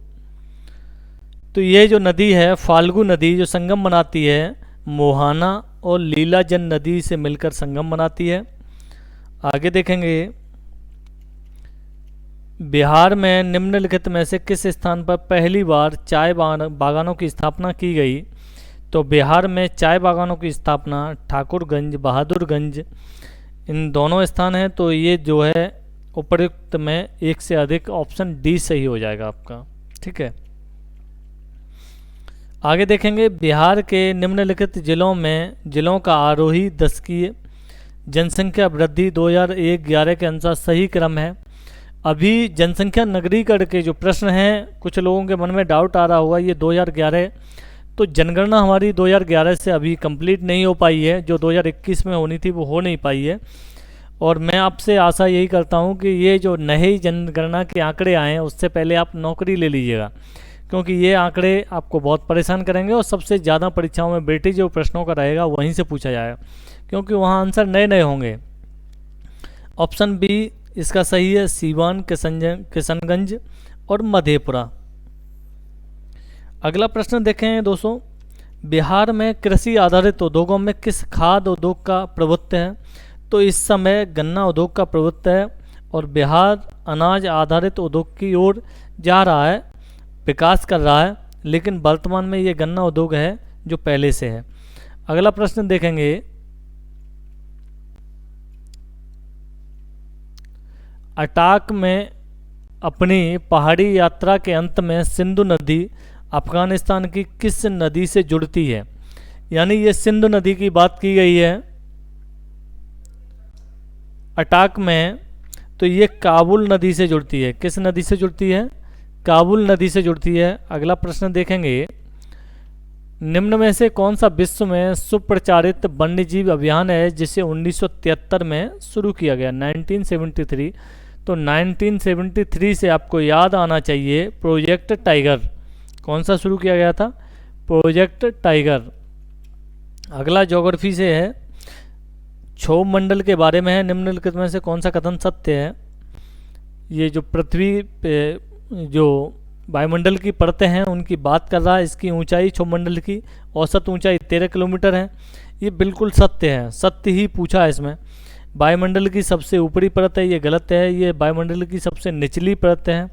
तो ये जो नदी है फाल्गु नदी जो संगम बनाती है, मोहाना और लीलाजन नदी से मिलकर संगम बनाती है। आगे देखेंगे, बिहार में निम्नलिखित में से किस स्थान पर पहली बार चाय बागानों की स्थापना की गई? तो बिहार में चाय बागानों की स्थापना ठाकुरगंज, बहादुरगंज, इन दोनों स्थान हैं। तो ये जो है उपयुक्त में 1 से अधिक, ऑप्शन डी सही हो जाएगा आपका। ठीक है, आगे देखेंगे, बिहार के निम्नलिखित जिलों का आरोही दशकीय जनसंख्या वृद्धि 2001-11 के अनुसार सही क्रम है। अभी जनसंख्या नगरीकरण के जो प्रश्न हैं कुछ लोगों के मन में डाउट आ रहा होगा, ये 2011, तो जनगणना हमारी 2011 से अभी कंप्लीट नहीं हो पाई है, जो 2021 में होनी थी वो हो नहीं पाई है। और मैं आपसे आशा यही करता हूँ कि ये जो नई जनगणना के आंकड़े आए हैं उससे पहले आप नौकरी ले लीजिएगा, क्योंकि ये आंकड़े आपको बहुत परेशान करेंगे और सबसे ज़्यादा परीक्षाओं में बेटे जो प्रश्नों का रहेगा वहीं से पूछा जाएगा, क्योंकि वहाँ आंसर नए नए होंगे। ऑप्शन बी इसका सही है, सीवान, किशनगंज और मधेपुरा। अगला प्रश्न देखें दोस्तों, बिहार में कृषि आधारित उद्योगों में किस खाद्य उद्योग का प्रभुत्व है? तो इस समय गन्ना उद्योग का प्रभुत्व है और बिहार अनाज आधारित उद्योग की ओर जा रहा है, विकास कर रहा है, लेकिन वर्तमान में ये गन्ना उद्योग है जो पहले से है। अगला प्रश्न देखेंगे, अटाक में अपनी पहाड़ी यात्रा के अंत में सिंधु नदी अफगानिस्तान की किस नदी से जुड़ती है? यानी ये सिंधु नदी की बात की गई है अटाक में, तो ये काबुल नदी से जुड़ती है। किस नदी से जुड़ती है? काबुल नदी से जुड़ती है। अगला प्रश्न देखेंगे, निम्न में से कौन सा विश्व में सुप्रचारित वन्यजीव अभियान है जिसे 1973 में शुरू किया गया, 1973। तो 1973 से आपको याद आना चाहिए प्रोजेक्ट टाइगर। कौन सा शुरू किया गया था? Project tiger. अगला ज्योग्राफी से है, क्षोभ मंडल के बारे में है, निम्नलिखित में से कौन सा कथन सत्य है? ये जो पृथ्वी पे जो वायुमंडल की परतें हैं उनकी बात कर रहा है। इसकी ऊंचाई, क्षोभ मंडल की औसत ऊंचाई 13 किलोमीटर है। ये बिल्कुल सत्य है, सत्य ही पूछा है इसमें। वायुमंडल की सबसे ऊपरी परत है, ये गलत है, ये वायुमंडल की सबसे निचली परत है।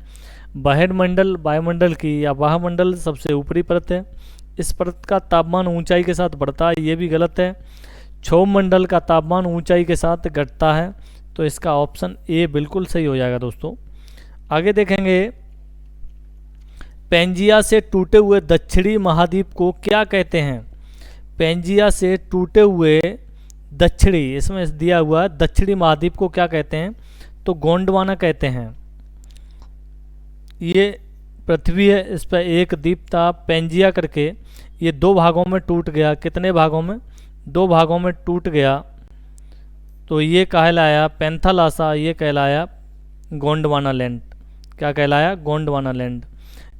बहिर्मंडल वायुमंडल की या वायुमंडल सबसे ऊपरी परत है। इस परत का तापमान ऊंचाई के साथ बढ़ता है, ये भी गलत है। क्षोभ मंडल का तापमान ऊंचाई के साथ घटता है। तो इसका ऑप्शन ए बिल्कुल सही हो जाएगा दोस्तों। आगे देखेंगे, पैंजिया से टूटे हुए दक्षिणी महाद्वीप को क्या कहते हैं? पैंजिया से टूटे हुए दक्षिणी, इसमें दिया हुआ दक्षिणी महाद्वीप को क्या कहते हैं? तो गोंडवाना कहते हैं। ये पृथ्वी है, इस पर एक द्वीप था पैंजिया करके, ये दो भागों में टूट गया। कितने भागों में? दो भागों में टूट गया। तो ये कहलाया पैंथालासा, ये कहलाया गोंडवाना लैंड। क्या कहलाया? गोंडवाना लैंड,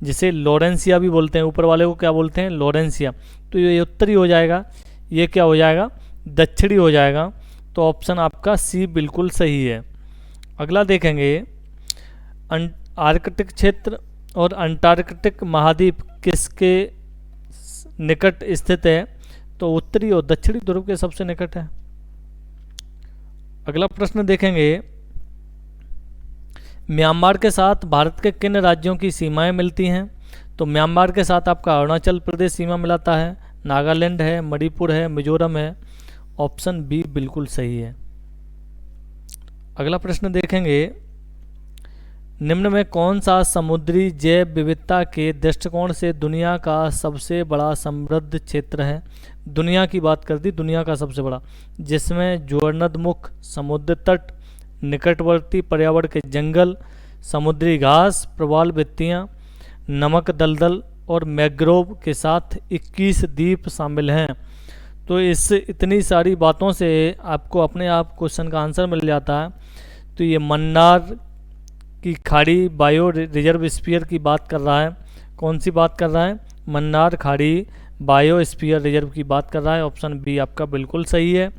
जिसे लॉरेंसिया भी बोलते हैं। ऊपर वाले को क्या बोलते हैं? लॉरेंसिया। तो ये उत्तरी हो जाएगा, ये क्या हो जाएगा? दक्षिणी हो जाएगा। तो ऑप्शन आपका सी बिल्कुल सही है। अगला देखेंगे, आर्कटिक क्षेत्र और अंटार्कटिक महाद्वीप किसके निकट स्थित है? तो उत्तरी और दक्षिणी ध्रुव के सबसे निकट है। अगला प्रश्न देखेंगे, म्यांमार के साथ भारत के किन राज्यों की सीमाएं मिलती हैं? तो म्यांमार के साथ आपका अरुणाचल प्रदेश सीमा मिलाता है, नागालैंड है, मणिपुर है, मिजोरम है। ऑप्शन बी बिल्कुल सही है। अगला प्रश्न देखेंगे, निम्न में कौन सा समुद्री जैव विविधता के दृष्टिकोण से दुनिया का सबसे बड़ा समृद्ध क्षेत्र है? दुनिया की बात कर दी, दुनिया का सबसे बड़ा, जिसमें ज्वारनदमुख, समुद्र तट, निकटवर्ती पर्यावरण के जंगल, समुद्री घास, प्रवाल भित्तियाँ, नमक दलदल और मैंग्रोव के साथ 21 द्वीप शामिल हैं। तो इस इतनी सारी बातों से आपको अपने आप क्वेश्चन का आंसर मिल जाता है। तो ये मन्नार की खाड़ी बायो रिजर्व स्फीयर की बात कर रहा है। कौन सी बात कर रहा है? मन्नार खाड़ी बायोस्फीयर रिजर्व की बात कर रहा है। ऑप्शन बी आपका बिल्कुल सही है।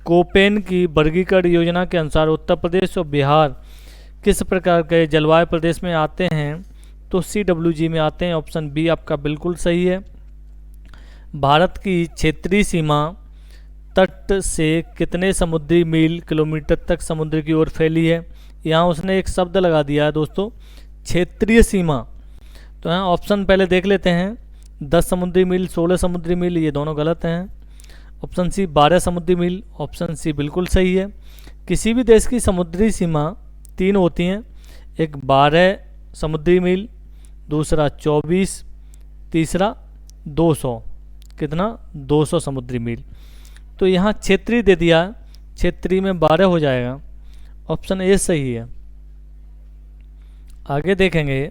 कोपेन की वर्गीकरण योजना के अनुसार उत्तर प्रदेश और बिहार किस प्रकार के जलवायु प्रदेश में आते हैं? तो CWG में आते हैं। ऑप्शन बी आपका बिल्कुल सही है। भारत की क्षेत्रीय सीमा तट से कितने समुद्री मील किलोमीटर तक समुद्र की ओर फैली है? यहाँ उसने एक शब्द लगा दिया है दोस्तों, क्षेत्रीय सीमा। तो यहाँ ऑप्शन पहले देख लेते हैं, 10 समुद्री मील, 16 समुद्री मील, ये दोनों गलत हैं। ऑप्शन सी 12 समुद्री मील, ऑप्शन सी बिल्कुल सही है। किसी भी देश की समुद्री सीमा 3 होती हैं, एक 12 समुद्री मील, दूसरा 24, तीसरा 200। कितना? 200 समुद्री मील। तो यहाँ क्षेत्रीय दे दिया, क्षेत्रीय में 12 हो जाएगा। ऑप्शन ए सही है। आगे देखेंगे,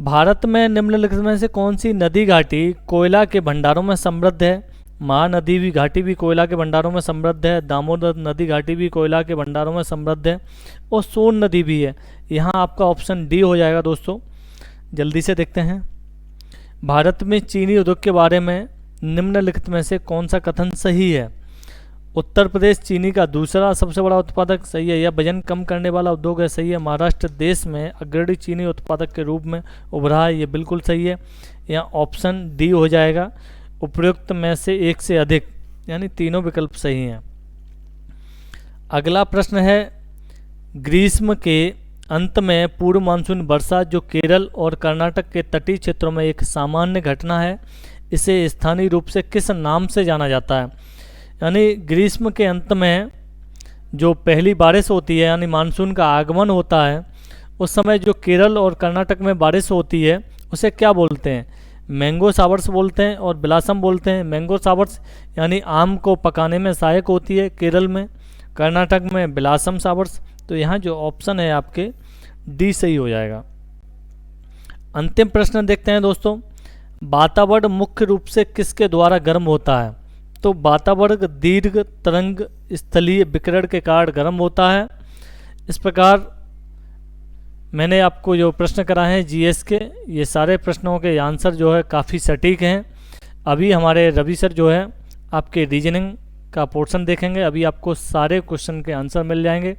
भारत में निम्नलिखित में से कौन सी नदी घाटी कोयला के भंडारों में समृद्ध है? महानदी भी घाटी भी कोयला के भंडारों में समृद्ध है, दामोदर नदी घाटी भी कोयला के भंडारों में समृद्ध है, और सोन नदी भी है। यहाँ आपका ऑप्शन डी हो जाएगा दोस्तों। जल्दी से देखते हैं, भारत में चीनी उद्योग के बारे में निम्नलिखित में से कौन सा कथन सही है? उत्तर प्रदेश चीनी का दूसरा सबसे बड़ा उत्पादक, सही है। यह वजन कम करने वाला उद्योग है, सही है। महाराष्ट्र देश में अग्रणी चीनी उत्पादक के रूप में उभरा है, ये बिल्कुल सही है। यहाँ ऑप्शन डी हो जाएगा। उपयुक्त में से एक से अधिक, यानी तीनों विकल्प सही हैं। अगला प्रश्न है, ग्रीष्म के अंत में पूर्व मानसून वर्षा जो केरल और कर्नाटक के तटीय क्षेत्रों में एक सामान्य घटना है, इसे स्थानीय रूप से किस नाम से जाना जाता है? यानी ग्रीष्म के अंत में जो पहली बारिश होती है, यानी मानसून का आगमन होता है, उस समय जो केरल और कर्नाटक में बारिश होती है उसे क्या बोलते हैं? मैंगो शावर्स बोलते हैं और ब्लासम बोलते हैं। मैंगो शावर्स यानी आम को पकाने में सहायक होती है केरल में, कर्नाटक में ब्लासम शावर्स। तो यहाँ जो ऑप्शन है आपके डी सही हो जाएगा। अंतिम प्रश्न देखते हैं दोस्तों, वातावरण मुख्य रूप से किसके द्वारा गर्म होता है? तो वातावरण दीर्घ तरंग स्थलीय विकिरण के कारण गर्म होता है। इस प्रकार मैंने आपको जो प्रश्न कराए हैं जीएस के, ये सारे प्रश्नों के आंसर जो है काफ़ी सटीक हैं। अभी हमारे रवि सर जो है आपके रीजनिंग का पोर्शन देखेंगे, अभी आपको सारे क्वेश्चन के आंसर मिल जाएंगे।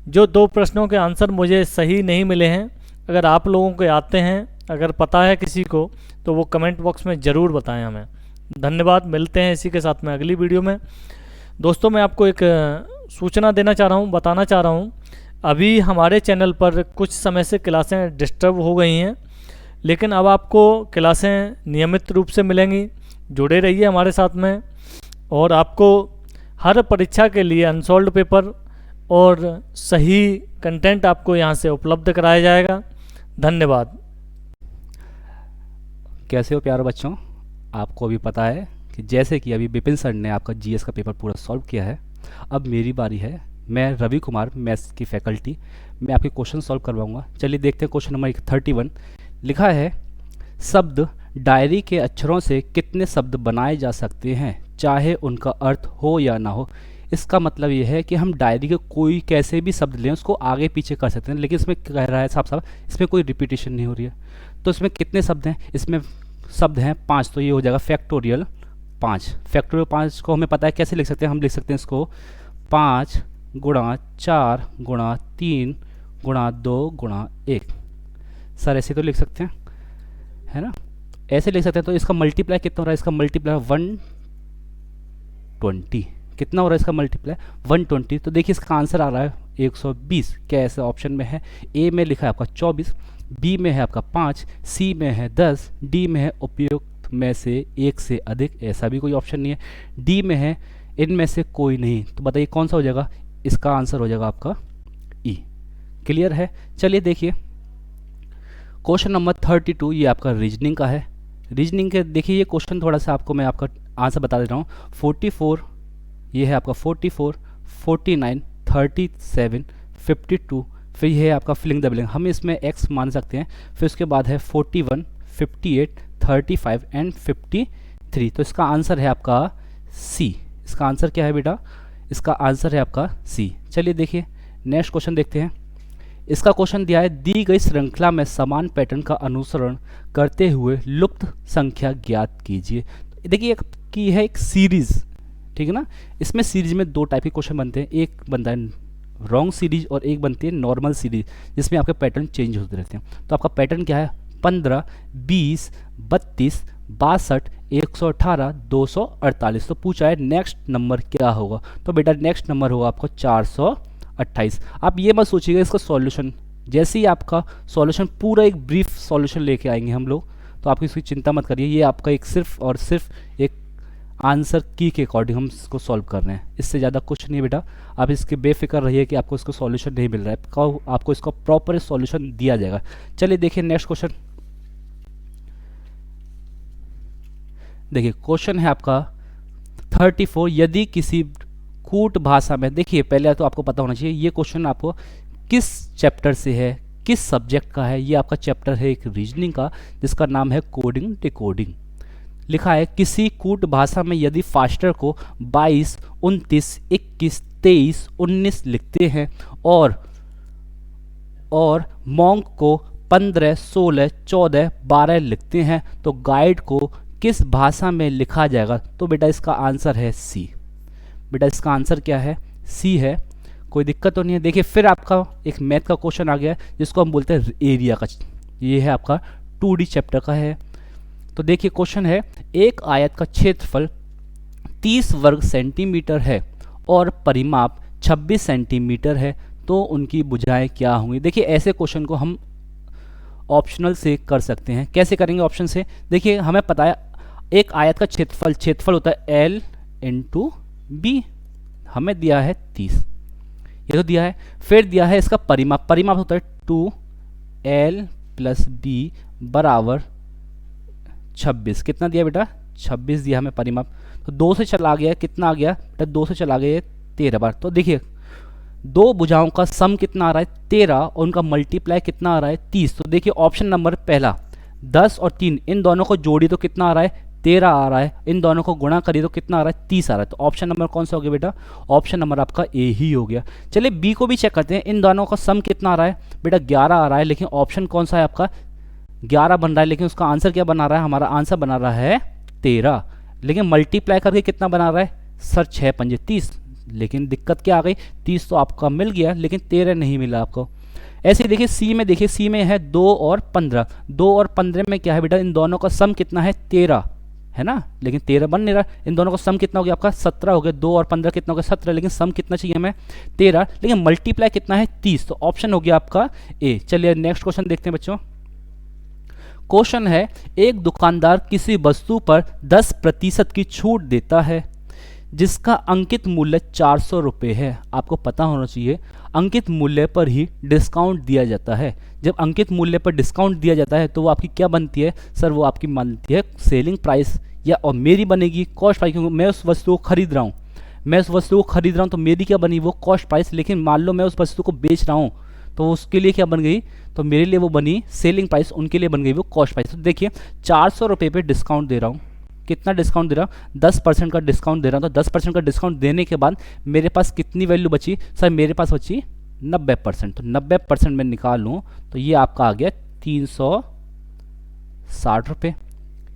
जो 2 प्रश्नों के आंसर मुझे सही नहीं मिले हैं, अगर आप लोगों के आते हैं, अगर पता है किसी को, तो वो कमेंट बॉक्स में ज़रूर बताएं हमें। धन्यवाद, मिलते हैं इसी के साथ में अगली वीडियो में। दोस्तों मैं आपको एक सूचना देना चाह रहा हूँ, बताना चाह रहा हूँ, अभी हमारे चैनल पर कुछ समय से क्लासें डिस्टर्ब हो गई हैं, लेकिन अब आपको क्लासें नियमित रूप से मिलेंगी। जुड़े रहिए हमारे साथ में, और आपको हर परीक्षा के लिए अनसॉल्व्ड पेपर और सही कंटेंट आपको यहाँ से उपलब्ध कराया जाएगा। धन्यवाद। कैसे हो प्यारे बच्चों? आपको अभी पता है कि जैसे कि अभी विपिन सर ने आपका जीएस का पेपर पूरा सॉल्व किया है, अब मेरी बारी है। मैं रवि कुमार, मैथ्स की फैकल्टी, मैं आपके क्वेश्चन सॉल्व करवाऊंगा। चलिए देखते हैं क्वेश्चन नंबर 31। लिखा है, शब्द डायरी के अक्षरों से कितने शब्द बनाए जा सकते हैं, चाहे उनका अर्थ हो या ना हो। इसका मतलब ये है कि हम डायरी के कोई कैसे भी शब्द लें, उसको आगे पीछे कर सकते हैं, लेकिन इसमें कह रहा है साफ साफ इसमें कोई रिपीटेशन नहीं हो रही है। तो इसमें कितने शब्द हैं? इसमें शब्द हैं 5, तो ये हो जाएगा फैक्टोरियल 5। फैक्टोरियल 5 को हमें पता है कैसे लिख सकते हैं, हम लिख सकते हैं इसको 5 गुणा 4 गुणा 3 गुणा 2 गुणा 1। सर ऐसे तो लिख सकते हैं, है ना, ऐसे लिख सकते हैं। तो इसका मल्टीप्लाई कितना हो रहा है? इसका मल्टीप्लाई 120। कितना हो रहा है इसका मल्टीप्लाई? 120। तो देखिए इसका आंसर आ रहा है 120। क्या ऐसा ऑप्शन में है? ए में लिखा है आपका 24, बी में है आपका 5, सी में है 10, डी में है उपयुक्त में से एक से अधिक, ऐसा भी कोई ऑप्शन नहीं है, डी में है इनमें से कोई नहीं। तो बताइए कौन सा हो जाएगा? इसका आंसर हो जाएगा आपका ई। क्लियर है? चलिए देखिए क्वेश्चन नंबर 32, ये आपका रीजनिंग का है। रीजनिंग के देखिए ये क्वेश्चन थोड़ा सा आपको मैं आपका आंसर बता दे रहा हूँ। 44, ये है आपका 44, 49, 37, 52, फिर ये है आपका फिलिंग द ब्लैंक, हम इसमें x मान सकते हैं। फिर उसके बाद है 41, 58, 35 एंड 53। तो इसका आंसर है आपका सी। इसका आंसर क्या है बेटा? इसका आंसर है आपका सी। चलिए देखिए नेक्स्ट क्वेश्चन देखते हैं। इसका क्वेश्चन दिया है, दी गई श्रृंखला में समान पैटर्न का अनुसरण करते हुए लुप्त संख्या ज्ञात कीजिए। देखिए कि है एक सीरीज, ठीक है ना। इसमें सीरीज में 2 टाइप के क्वेश्चन बनते हैं, एक बनता है रॉन्ग सीरीज और एक बनती है नॉर्मल सीरीज, जिसमें आपके पैटर्न चेंज होते रहते हैं। तो आपका पैटर्न क्या है? 15, 20, 32, 62, 118, 248। तो पूछा है नेक्स्ट नंबर क्या होगा? तो बेटा नेक्स्ट नंबर होगा आपको 428। आप ये मत सोचिएगा इसका सॉल्यूशन, जैसे ही आपका सॉल्यूशन पूरा एक ब्रीफ सॉल्यूशन लेके आएंगे हम लोग, तो आप इसकी चिंता मत करिए। ये आपका एक सिर्फ और सिर्फ एक आंसर की के अकॉर्डिंग हम इसको सॉल्व कर रहे हैं, इससे ज़्यादा कुछ नहीं बेटा। आप इसके बेफिक्र रहिए कि आपको इसको सॉल्यूशन नहीं मिल रहा है, आपको इसका प्रॉपर सॉल्यूशन दिया जाएगा। चलिए देखिए नेक्स्ट क्वेश्चन। देखिए क्वेश्चन है आपका 34, यदि किसी कूट भाषा में, देखिए पहले तो आपको पता होना चाहिए ये क्वेश्चन आपको किस चैप्टर से है, किस सब्जेक्ट का है। ये आपका चैप्टर है एक रीजनिंग का, जिसका नाम है कोडिंग डिकोडिंग। लिखा है, किसी कूट भाषा में यदि फास्टर को 22, 29, 21, 23, 19 लिखते हैं और मॉन्क को 15, 16, 14, 12 लिखते हैं, तो गाइड को किस भाषा में लिखा जाएगा? तो बेटा इसका आंसर है सी। बेटा इसका आंसर क्या है? सी है। कोई दिक्कत तो नहीं है। देखिए फिर आपका एक मैथ का क्वेश्चन आ गया है, जिसको हम बोलते हैं एरिया का। ये है आपका 2D चैप्टर का है। तो देखिए क्वेश्चन है, एक आयत का क्षेत्रफल 30 वर्ग सेंटीमीटर है और परिमाप 26 सेंटीमीटर है, तो उनकी भुजाएं क्या होंगी? देखिए ऐसे क्वेश्चन को हम ऑप्शनल से कर सकते हैं। कैसे करेंगे ऑप्शन से? देखिए हमें पता है एक आयत का क्षेत्रफल होता है L इंटू बी, हमें दिया है 30, ये तो दिया है। फिर दिया है इसका परिमाप होता है 2L + B बराबर 26। कितना दिया बेटा? 26 दिया हमें परिमाप। तो 2 से चला गया, कितना आ गया बेटा? 2 से चला गया 13 बार। तो देखिए दो भुजाओं का सम कितना आ रहा है 13 और उनका मल्टीप्लाई कितना आ रहा है 30। तो देखिए ऑप्शन नंबर पहला 10 और 3 इन दोनों को जोड़ी तो कितना आ रहा है 13 आ रहा है, इन दोनों को गुणा करिए तो कितना आ रहा है 30 आ रहा है। तो ऑप्शन नंबर कौन सा हो गया बेटा, ऑप्शन नंबर आपका ए ही हो गया। चलिए बी को भी चेक करते हैं, इन दोनों का सम कितना आ रहा है बेटा 11 आ रहा है, लेकिन ऑप्शन कौन सा है आपका 11 बन रहा है, लेकिन उसका आंसर क्या बना रहा है, हमारा आंसर बना रहा है 13, लेकिन मल्टीप्लाई करके कितना बना रहा है सर 6 पंजे 30। लेकिन दिक्कत क्या आ गई, 30 तो आपका मिल गया लेकिन 13 नहीं मिला आपको। ऐसे ही देखिए सी में, देखिए सी में है 2 और 15, 2 और 15 में क्या है बेटा, इन दोनों का सम कितना है 13 है ना, लेकिन 13 बन नहीं रहा। इन दोनों का सम कितना हो गया आपका 17 हो गया, 2 और 15 कितना हो गया 17, लेकिन सम कितना चाहिए हमें 13, लेकिन मल्टीप्लाई कितना है 30। तो ऑप्शन हो गया आपका ए। चलिए नेक्स्ट क्वेश्चन देखते हैं बच्चों। क्वेश्चन है, एक दुकानदार किसी वस्तु पर 10% की छूट देता है जिसका अंकित मूल्य 400 रुपये है। आपको पता होना चाहिए अंकित मूल्य पर ही डिस्काउंट दिया जाता है। जब अंकित मूल्य पर डिस्काउंट दिया जाता है तो वो आपकी क्या बनती है सर, वो आपकी बनती है सेलिंग प्राइस, या और मेरी बनेगी कॉस्ट प्राइस, क्योंकि मैं उस वस्तु को खरीद रहा हूँ, मैं उस वस्तु को खरीद रहा हूँ तो मेरी क्या बनी वो कॉस्ट प्राइस। लेकिन मान लो मैं उस वस्तु को बेच रहा हूँ तो उसके लिए क्या बन गई, तो मेरे लिए वो बनी सेलिंग प्राइस, उनके लिए बन गई वो कॉस्ट प्राइस। तो देखिए 400 रुपये पे डिस्काउंट दे रहा हूँ, कितना डिस्काउंट दे रहा हूँ 10% का डिस्काउंट दे रहा हूँ। तो 10% का डिस्काउंट देने के बाद मेरे पास कितनी वैल्यू बची सर, मेरे पास बची 90%। तो 90% में निकाल लूँ तो ये आपका आ गया 360 रुपये,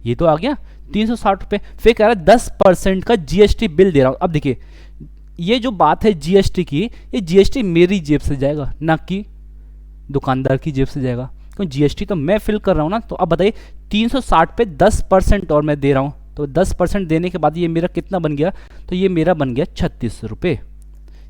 ये तो आ गया 360 रुपये। फिर कह रहा है 10% का जीएसटी बिल दे रहा हूँ। अब देखिए ये जो बात है जीएसटी की, ये जीएसटी मेरी जेब से जाएगा ना कि दुकानदार की जेब से जाएगा, क्योंकि जीएसटी तो मैं फिल कर रहा हूँ ना। तो अब बताइए 360 पे 10% और मैं दे रहा हूँ, तो 10% देने के बाद ये मेरा कितना बन गया, तो ये मेरा बन गया 36 रुपये,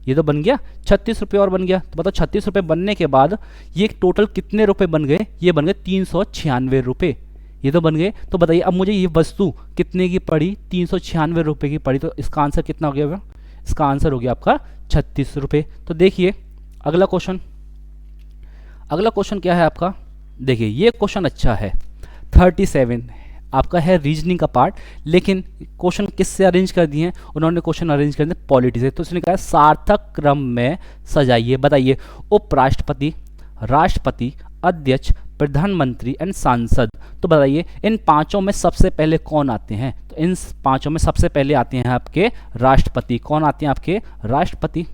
ये तो बन गया 36 रुपये और बन गया। तो बताओ 36 रुपये बनने के बाद ये टोटल कितने रुपए बन गए, ये बन गए 396 रुपये, ये तो बन गए। तो बताइए अब मुझे ये वस्तु कितने की पड़ी, 396 रुपये की पड़ी। तो इसका आंसर कितना हो गया, इसका आंसर हो गया आपका 36 रुपये। तो देखिए अगला क्वेश्चन, अगला क्वेश्चन क्या है आपका, देखिए ये क्वेश्चन अच्छा है 37 आपका है रीजनिंग का पार्ट, लेकिन क्वेश्चन किससे अरेंज कर दिए हैं, उन्होंने क्वेश्चन अरेंज कर दिए पॉलिटी से। तो उसने कहा सार्थक क्रम में सजाइए, बताइए उपराष्ट्रपति, राष्ट्रपति, अध्यक्ष, प्रधानमंत्री एंड सांसद। तो बताइए इन पांचों में सबसे पहले कौन आते हैं, तो इन पांचों में सबसे पहले आते हैं आपके राष्ट्रपति। कौन आते हैं आपके राष्ट्रपति,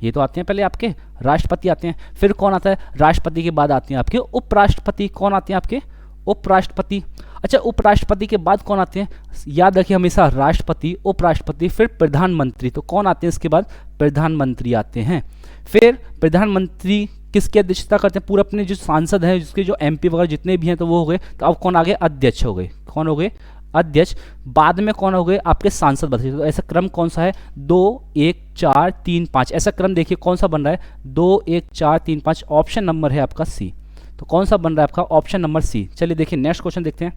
ये तो आते हैं पहले आपके राष्ट्रपति आते हैं। फिर कौन आता है, राष्ट्रपति के बाद आते हैं आपके उपराष्ट्रपति। कौन आते हैं आपके उपराष्ट्रपति। अच्छा उपराष्ट्रपति के बाद कौन आते हैं, याद रखिए हमेशा राष्ट्रपति, उपराष्ट्रपति, फिर प्रधानमंत्री। तो कौन आते हैं इसके बाद, प्रधानमंत्री आते हैं। फिर प्रधानमंत्री किसकी अध्यक्षता करते हैं, पूरे अपने जो सांसद हैं, जिसके जो एमपी वगैरह जितने भी हैं तो वो हो गए। तो अब कौन आ गए, अध्यक्ष हो गए। कौन हो गए, अध्यक्ष। बाद में कौन हो गए आपके सांसद बताइए। तो ऐसा क्रम कौन सा है, 2 1 4 3 5, ऐसा क्रम देखिए कौन सा बन रहा है, 2 1 4 3 5। ऑप्शन नंबर है आपका सी। तो कौन सा बन रहा है आपका, ऑप्शन नंबर सी। चलिए देखिए नेक्स्ट क्वेश्चन देखते हैं।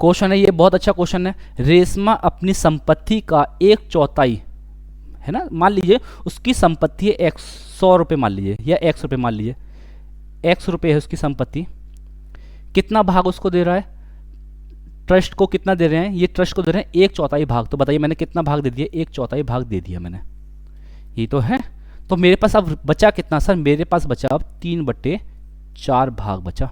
क्वेश्चन है ये बहुत अच्छा क्वेश्चन है, रेशमा अपनी संपत्ति का 1/4 है ना, मान लीजिए उसकी संपत्ति है 100 रुपये मान लीजिए, या 100 रुपये मान लीजिए, 100 रुपये है उसकी संपत्ति। कितना भाग उसको दे रहा है, ट्रस्ट को कितना दे रहे हैं, ये ट्रस्ट को दे रहे हैं 1/4 भाग। तो बताइए मैंने कितना भाग दे दिया, 1/4 भाग दे दिया मैंने, ये तो है। तो मेरे पास अब बचा कितना सर, मेरे पास बचा अब 3/4 भाग बचा,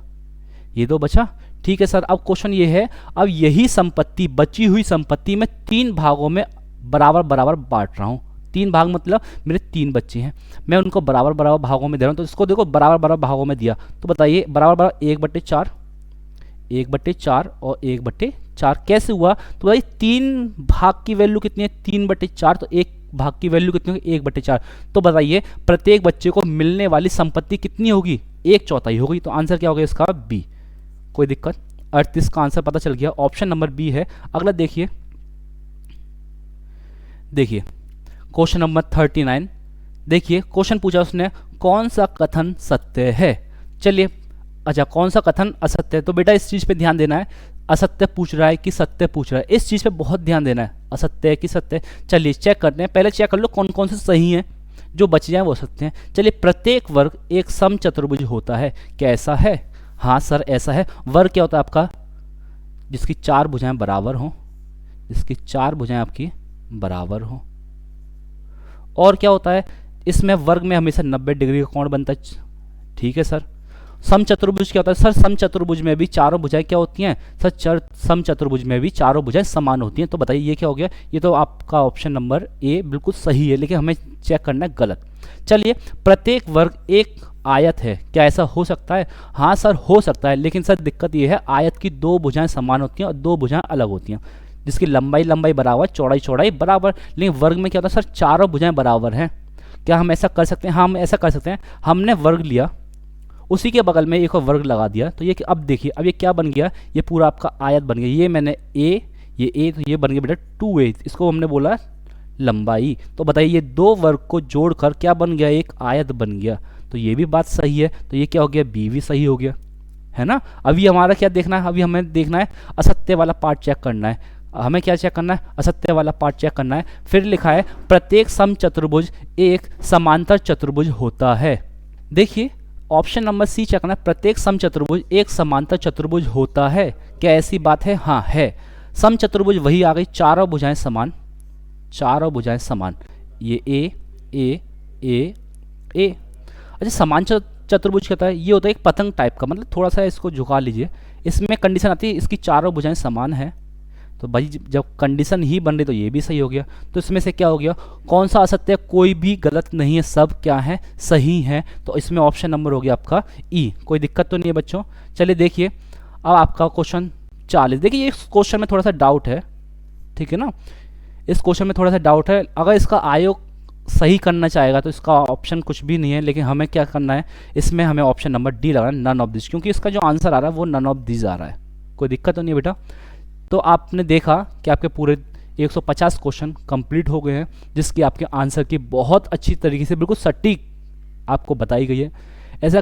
ये तो बचा। ठीक है सर, अब क्वेश्चन ये है, अब यही संपत्ति, बची हुई संपत्ति में 3 भागों में बराबर बराबर बांट रहा हूँ। 3 भाग मतलब मेरे 3 बच्चे हैं, मैं उनको बराबर बराबर भागों में दे रहा हूँ। तो इसको देखो बराबर बराबर भागों में दिया, तो बताइए बराबर बराबर 1/4, 1/4 और 1/4 कैसे हुआ। तो भाई 3 भाग की वैल्यू कितनी है, 3/4, तो 1 भाग की वैल्यू कितनी होगी, 1/4। तो बताइए प्रत्येक बच्चे को मिलने वाली संपत्ति कितनी होगी, 1/4 होगी। तो आंसर क्या होगा इसका, बी। कोई दिक्कत, 38 का आंसर पता चल गया, ऑप्शन नंबर बी है। अगला देखिए, देखिए क्वेश्चन नंबर 39। देखिए क्वेश्चन पूछा उसने, कौन सा कथन सत्य है। चलिए अच्छा, कौन सा कथन असत्य है। तो बेटा इस चीज पे ध्यान देना है, असत्य पूछ रहा है कि सत्य पूछ रहा है, इस चीज पे बहुत ध्यान देना है, असत्य है कि सत्य है। चलिए चेक करते हैं, पहले चेक कर लो कौन कौन से सही हैं, जो बच जाए वो सत्य हैं। चलिए प्रत्येक वर्ग एक समचतुर्भुज होता है, क्या ऐसा है, हाँ सर ऐसा है। वर्ग क्या होता है आपका, जिसकी 4 भुजाएं बराबर हों, जिसकी 4 भुजाएं आपकी बराबर हों। और क्या होता है, इसमें वर्ग में हमेशा 90 डिग्री का कोण बनता है। ठीक है सर। समचतुर्भुज क्या होता है सर? समचतुर्भुज में भी चारों भुजाएं क्या होती हैं सर? समचतुर्भुज में भी चारों भुजाएं समान होती हैं। तो बताइए ये क्या हो गया? ये तो आपका ऑप्शन नंबर ए बिल्कुल सही है, लेकिन हमें चेक करना है गलत। चलिए, प्रत्येक वर्ग एक आयत है, क्या ऐसा हो सकता है? हाँ सर, हो सकता है, लेकिन सर दिक्कत ये है आयत की दो भुजाएं समान होती हैं और दो भुजाएं अलग होती हैं, जिसकी लंबाई लंबाई बराबर, चौड़ाई चौड़ाई बराबर। लेकिन वर्ग में क्या होता है सर? चारों भुजाएं बराबर हैं। क्या हम ऐसा कर सकते हैं? हाँ, हम ऐसा कर सकते हैं। हमने वर्ग लिया, उसी के बगल में एक और वर्ग लगा दिया, तो ये अब देखिए, अब ये क्या बन गया? ये पूरा आपका आयत बन गया। ये मैंने ए, तो ये बन गया बेटा 2a, इसको हमने बोला लंबाई। तो बताइए ये दो वर्ग को जोड़कर क्या बन गया? एक आयत बन गया। तो ये भी बात सही है, तो ये क्या हो गया? बी भी सही हो गया, है ना। अभी हमारा क्या देखना है? अभी हमें देखना है असत्य वाला पार्ट चेक करना है। हमें क्या चेक करना है? असत्य वाला पार्ट चेक करना है। फिर लिखा है प्रत्येक समचतुर्भुज एक समांतर चतुर्भुज होता है। देखिए ऑप्शन नंबर सी चेक करना है, प्रत्येक समचतुर्भुज एक समांतर चतुर्भुज होता है। क्या ऐसी बात है? हाँ है। समचतुर्भुज वही आ गई, चारों भुजाएं समान, चारों भुजाएं समान। ये ए। अच्छा, समांतर चतुर्भुज कहता है, ये होता है एक पतंग टाइप का, मतलब थोड़ा सा इसको झुका लीजिए। इसमें कंडीशन आती है इसकी चारों भुजाएं समान है, तो भाई जब कंडीशन ही बन रही तो ये भी सही हो गया। तो इसमें से क्या हो गया? कौन सा असत्य? कोई भी गलत नहीं है, सब क्या है? सही है। तो इसमें ऑप्शन नंबर हो गया आपका ई। कोई दिक्कत तो नहीं है बच्चों। चलिए देखिए, अब आपका क्वेश्चन 40। देखिए इस क्वेश्चन में थोड़ा सा डाउट है, ठीक है ना। इस क्वेश्चन में थोड़ा सा डाउट है, अगर इसका आयोग सही करना चाहेगा तो इसका ऑप्शन कुछ भी नहीं है, लेकिन हमें क्या करना है? इसमें हमें ऑप्शन नंबर डी लगाना है, नन ऑफ दिस, क्योंकि इसका जो आंसर आ रहा है वो नन ऑफ दिस आ रहा है। कोई दिक्कत तो नहीं है बेटा। तो आपने देखा कि आपके पूरे 150 क्वेश्चन कंप्लीट हो गए हैं, जिसकी आपके आंसर की बहुत अच्छी तरीके से बिल्कुल सटीक आपको बताई गई है।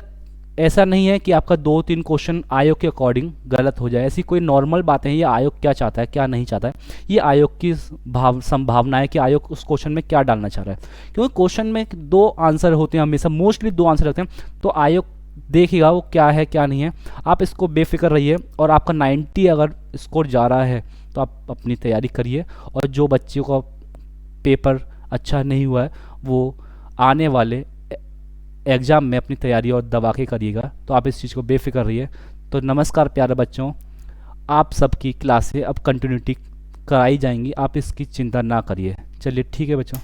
ऐसा नहीं है कि आपका 2-3 क्वेश्चन आयोग के अकॉर्डिंग गलत हो जाए, ऐसी कोई नॉर्मल बातें हैं। ये आयोग क्या चाहता है, क्या नहीं चाहता है, ये आयोग की संभावना है कि आयोग उस क्वेश्चन में क्या डालना चाह रहा है। क्योंकि क्वेश्चन में 2 आंसर होते हैं, हमेशा मोस्टली 2 आंसर रहते हैं, तो आयोग देखेगा वो क्या है क्या नहीं है। आप इसको बेफिक्र रहिए, और आपका 90 अगर स्कोर जा रहा है तो आप अपनी तैयारी करिए, और जो बच्चों का पेपर अच्छा नहीं हुआ है वो आने वाले एग्ज़ाम में अपनी तैयारी और दबा के करिएगा। तो आप इस चीज़ को बेफिक्र रहिए। तो नमस्कार प्यारे बच्चों, आप सबकी क्लासें अब कंटिन्यूटी कराई जाएंगी, आप इसकी चिंता ना करिए। चलिए ठीक है बच्चों।